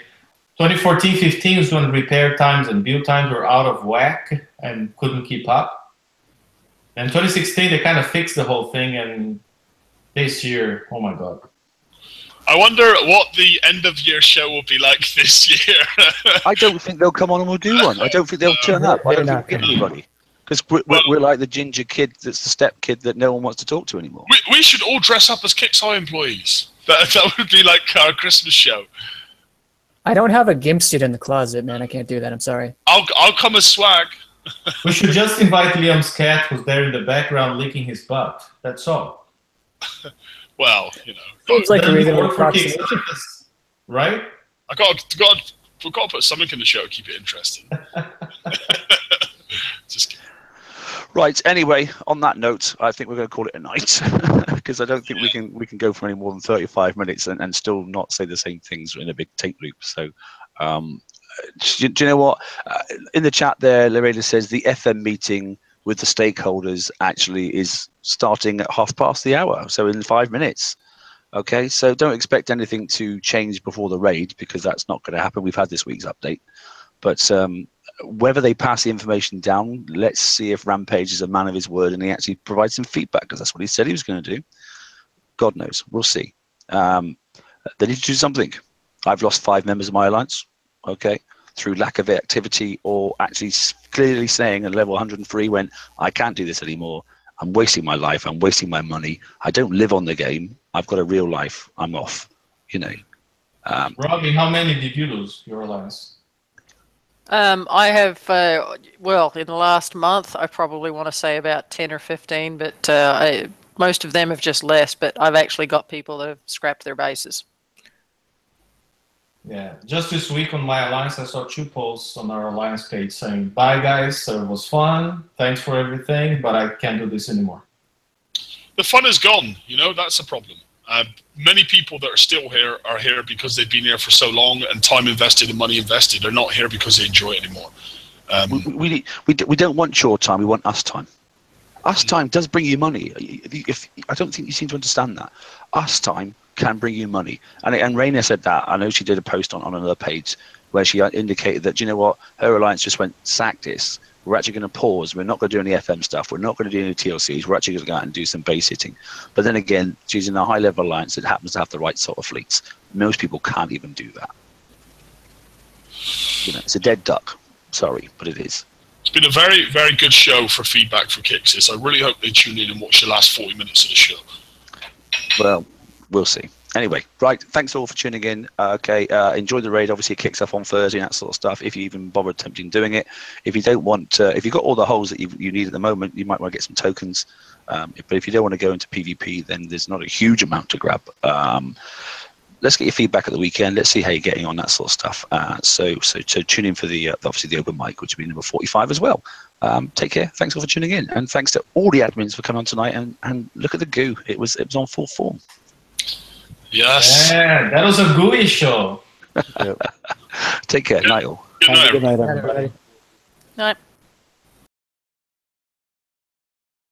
2014, 15 was when repair times and build times were out of whack and couldn't keep up. And 2016, they kind of fixed the whole thing, and this year, oh my God. I wonder what the end of year show will be like this year. I don't think they'll come on and we'll do one. I don't think they'll turn up. I don't think we'll get anybody. Because we're like the ginger kid that's the step kid that no one wants to talk to anymore. We should all dress up as Kixeye employees. That would be like our Christmas show. I don't have a GIMP suit in the closet, man. I can't do that. I'm sorry. I'll come as swag. We should just invite Liam's cat, who's there in the background licking his butt. That's all. Well, you know. Seems like a reasonable approximation. Right? We've got to put something in the show to keep it interesting. Just kidding. Right. Anyway, on that note, I think we're going to call it a night because I don't think we can go for any more than 35 minutes and still not say the same things in a big tape loop. So, do you know what? In the chat there, Lorena says the FM meeting with the stakeholders actually is starting at hour, so in 5 minutes. Okay, so don't expect anything to change before the raid because that's not going to happen. We've had this week's update, but whether they pass the information down, let's see if Rampage is a man of his word and he actually provides some feedback because that's what he said he was going to do. God knows, we'll see. They need to do something. I've lost 5 members of my alliance, okay, through lack of activity or actually clearly saying at level 103 when I can't do this anymore. I'm wasting my life. I'm wasting my money. I don't live on the game. I've got a real life. I'm off, you know. Robbie, how many did you lose your alliance? I have, well, in the last month, I probably want to say about 10 or 15, but most of them have just left, but I've actually got people that have scrapped their bases. Yeah, just this week on my alliance, I saw 2 posts on our alliance page saying, bye guys, it was fun, thanks for everything, but I can't do this anymore. The fun is gone, you know, that's the problem. Many people that are still here are here because they've been here for so long and time invested and money invested. They're not here because they enjoy it anymore. We don't want your time, we want us time. Us time does bring you money. I don't think you seem to understand that. Us time can bring you money. And Raina said that. I know she did a post on another page where she indicated that, you know what, her alliance just went, sack this. We're actually going to pause. We're not going to do any FM stuff. We're not going to do any TLCs. We're actually going to go out and do some base hitting. But then again, she's in a high-level alliance that happens to have the right sort of fleets. Most people can't even do that. You know, it's a dead duck. Sorry, but it is. It's been a very, very good show for feedback for Kixis. I really hope they tune in and watch the last 40 minutes of the show. Well, we'll see. Anyway, right, thanks all for tuning in. Okay, enjoy the raid. Obviously, it kicks off on Thursday and that sort of stuff, if you even bother attempting doing it. If you don't want if you've got all the holes that you need at the moment, you might want to get some tokens. But if you don't want to go into PvP, then there's not a huge amount to grab. Let's get your feedback at the weekend. Let's see how you're getting on, that sort of stuff. So tune in for the obviously the open mic, which will be number 45 as well. Take care. Thanks all for tuning in, and thanks to all the admins for coming on tonight. And look at the goo. It was on full form. Yes. Yeah, that was a gooey show. Yep. Take care. Night all. Good night, Have a good night, Night, everybody. everybody. No.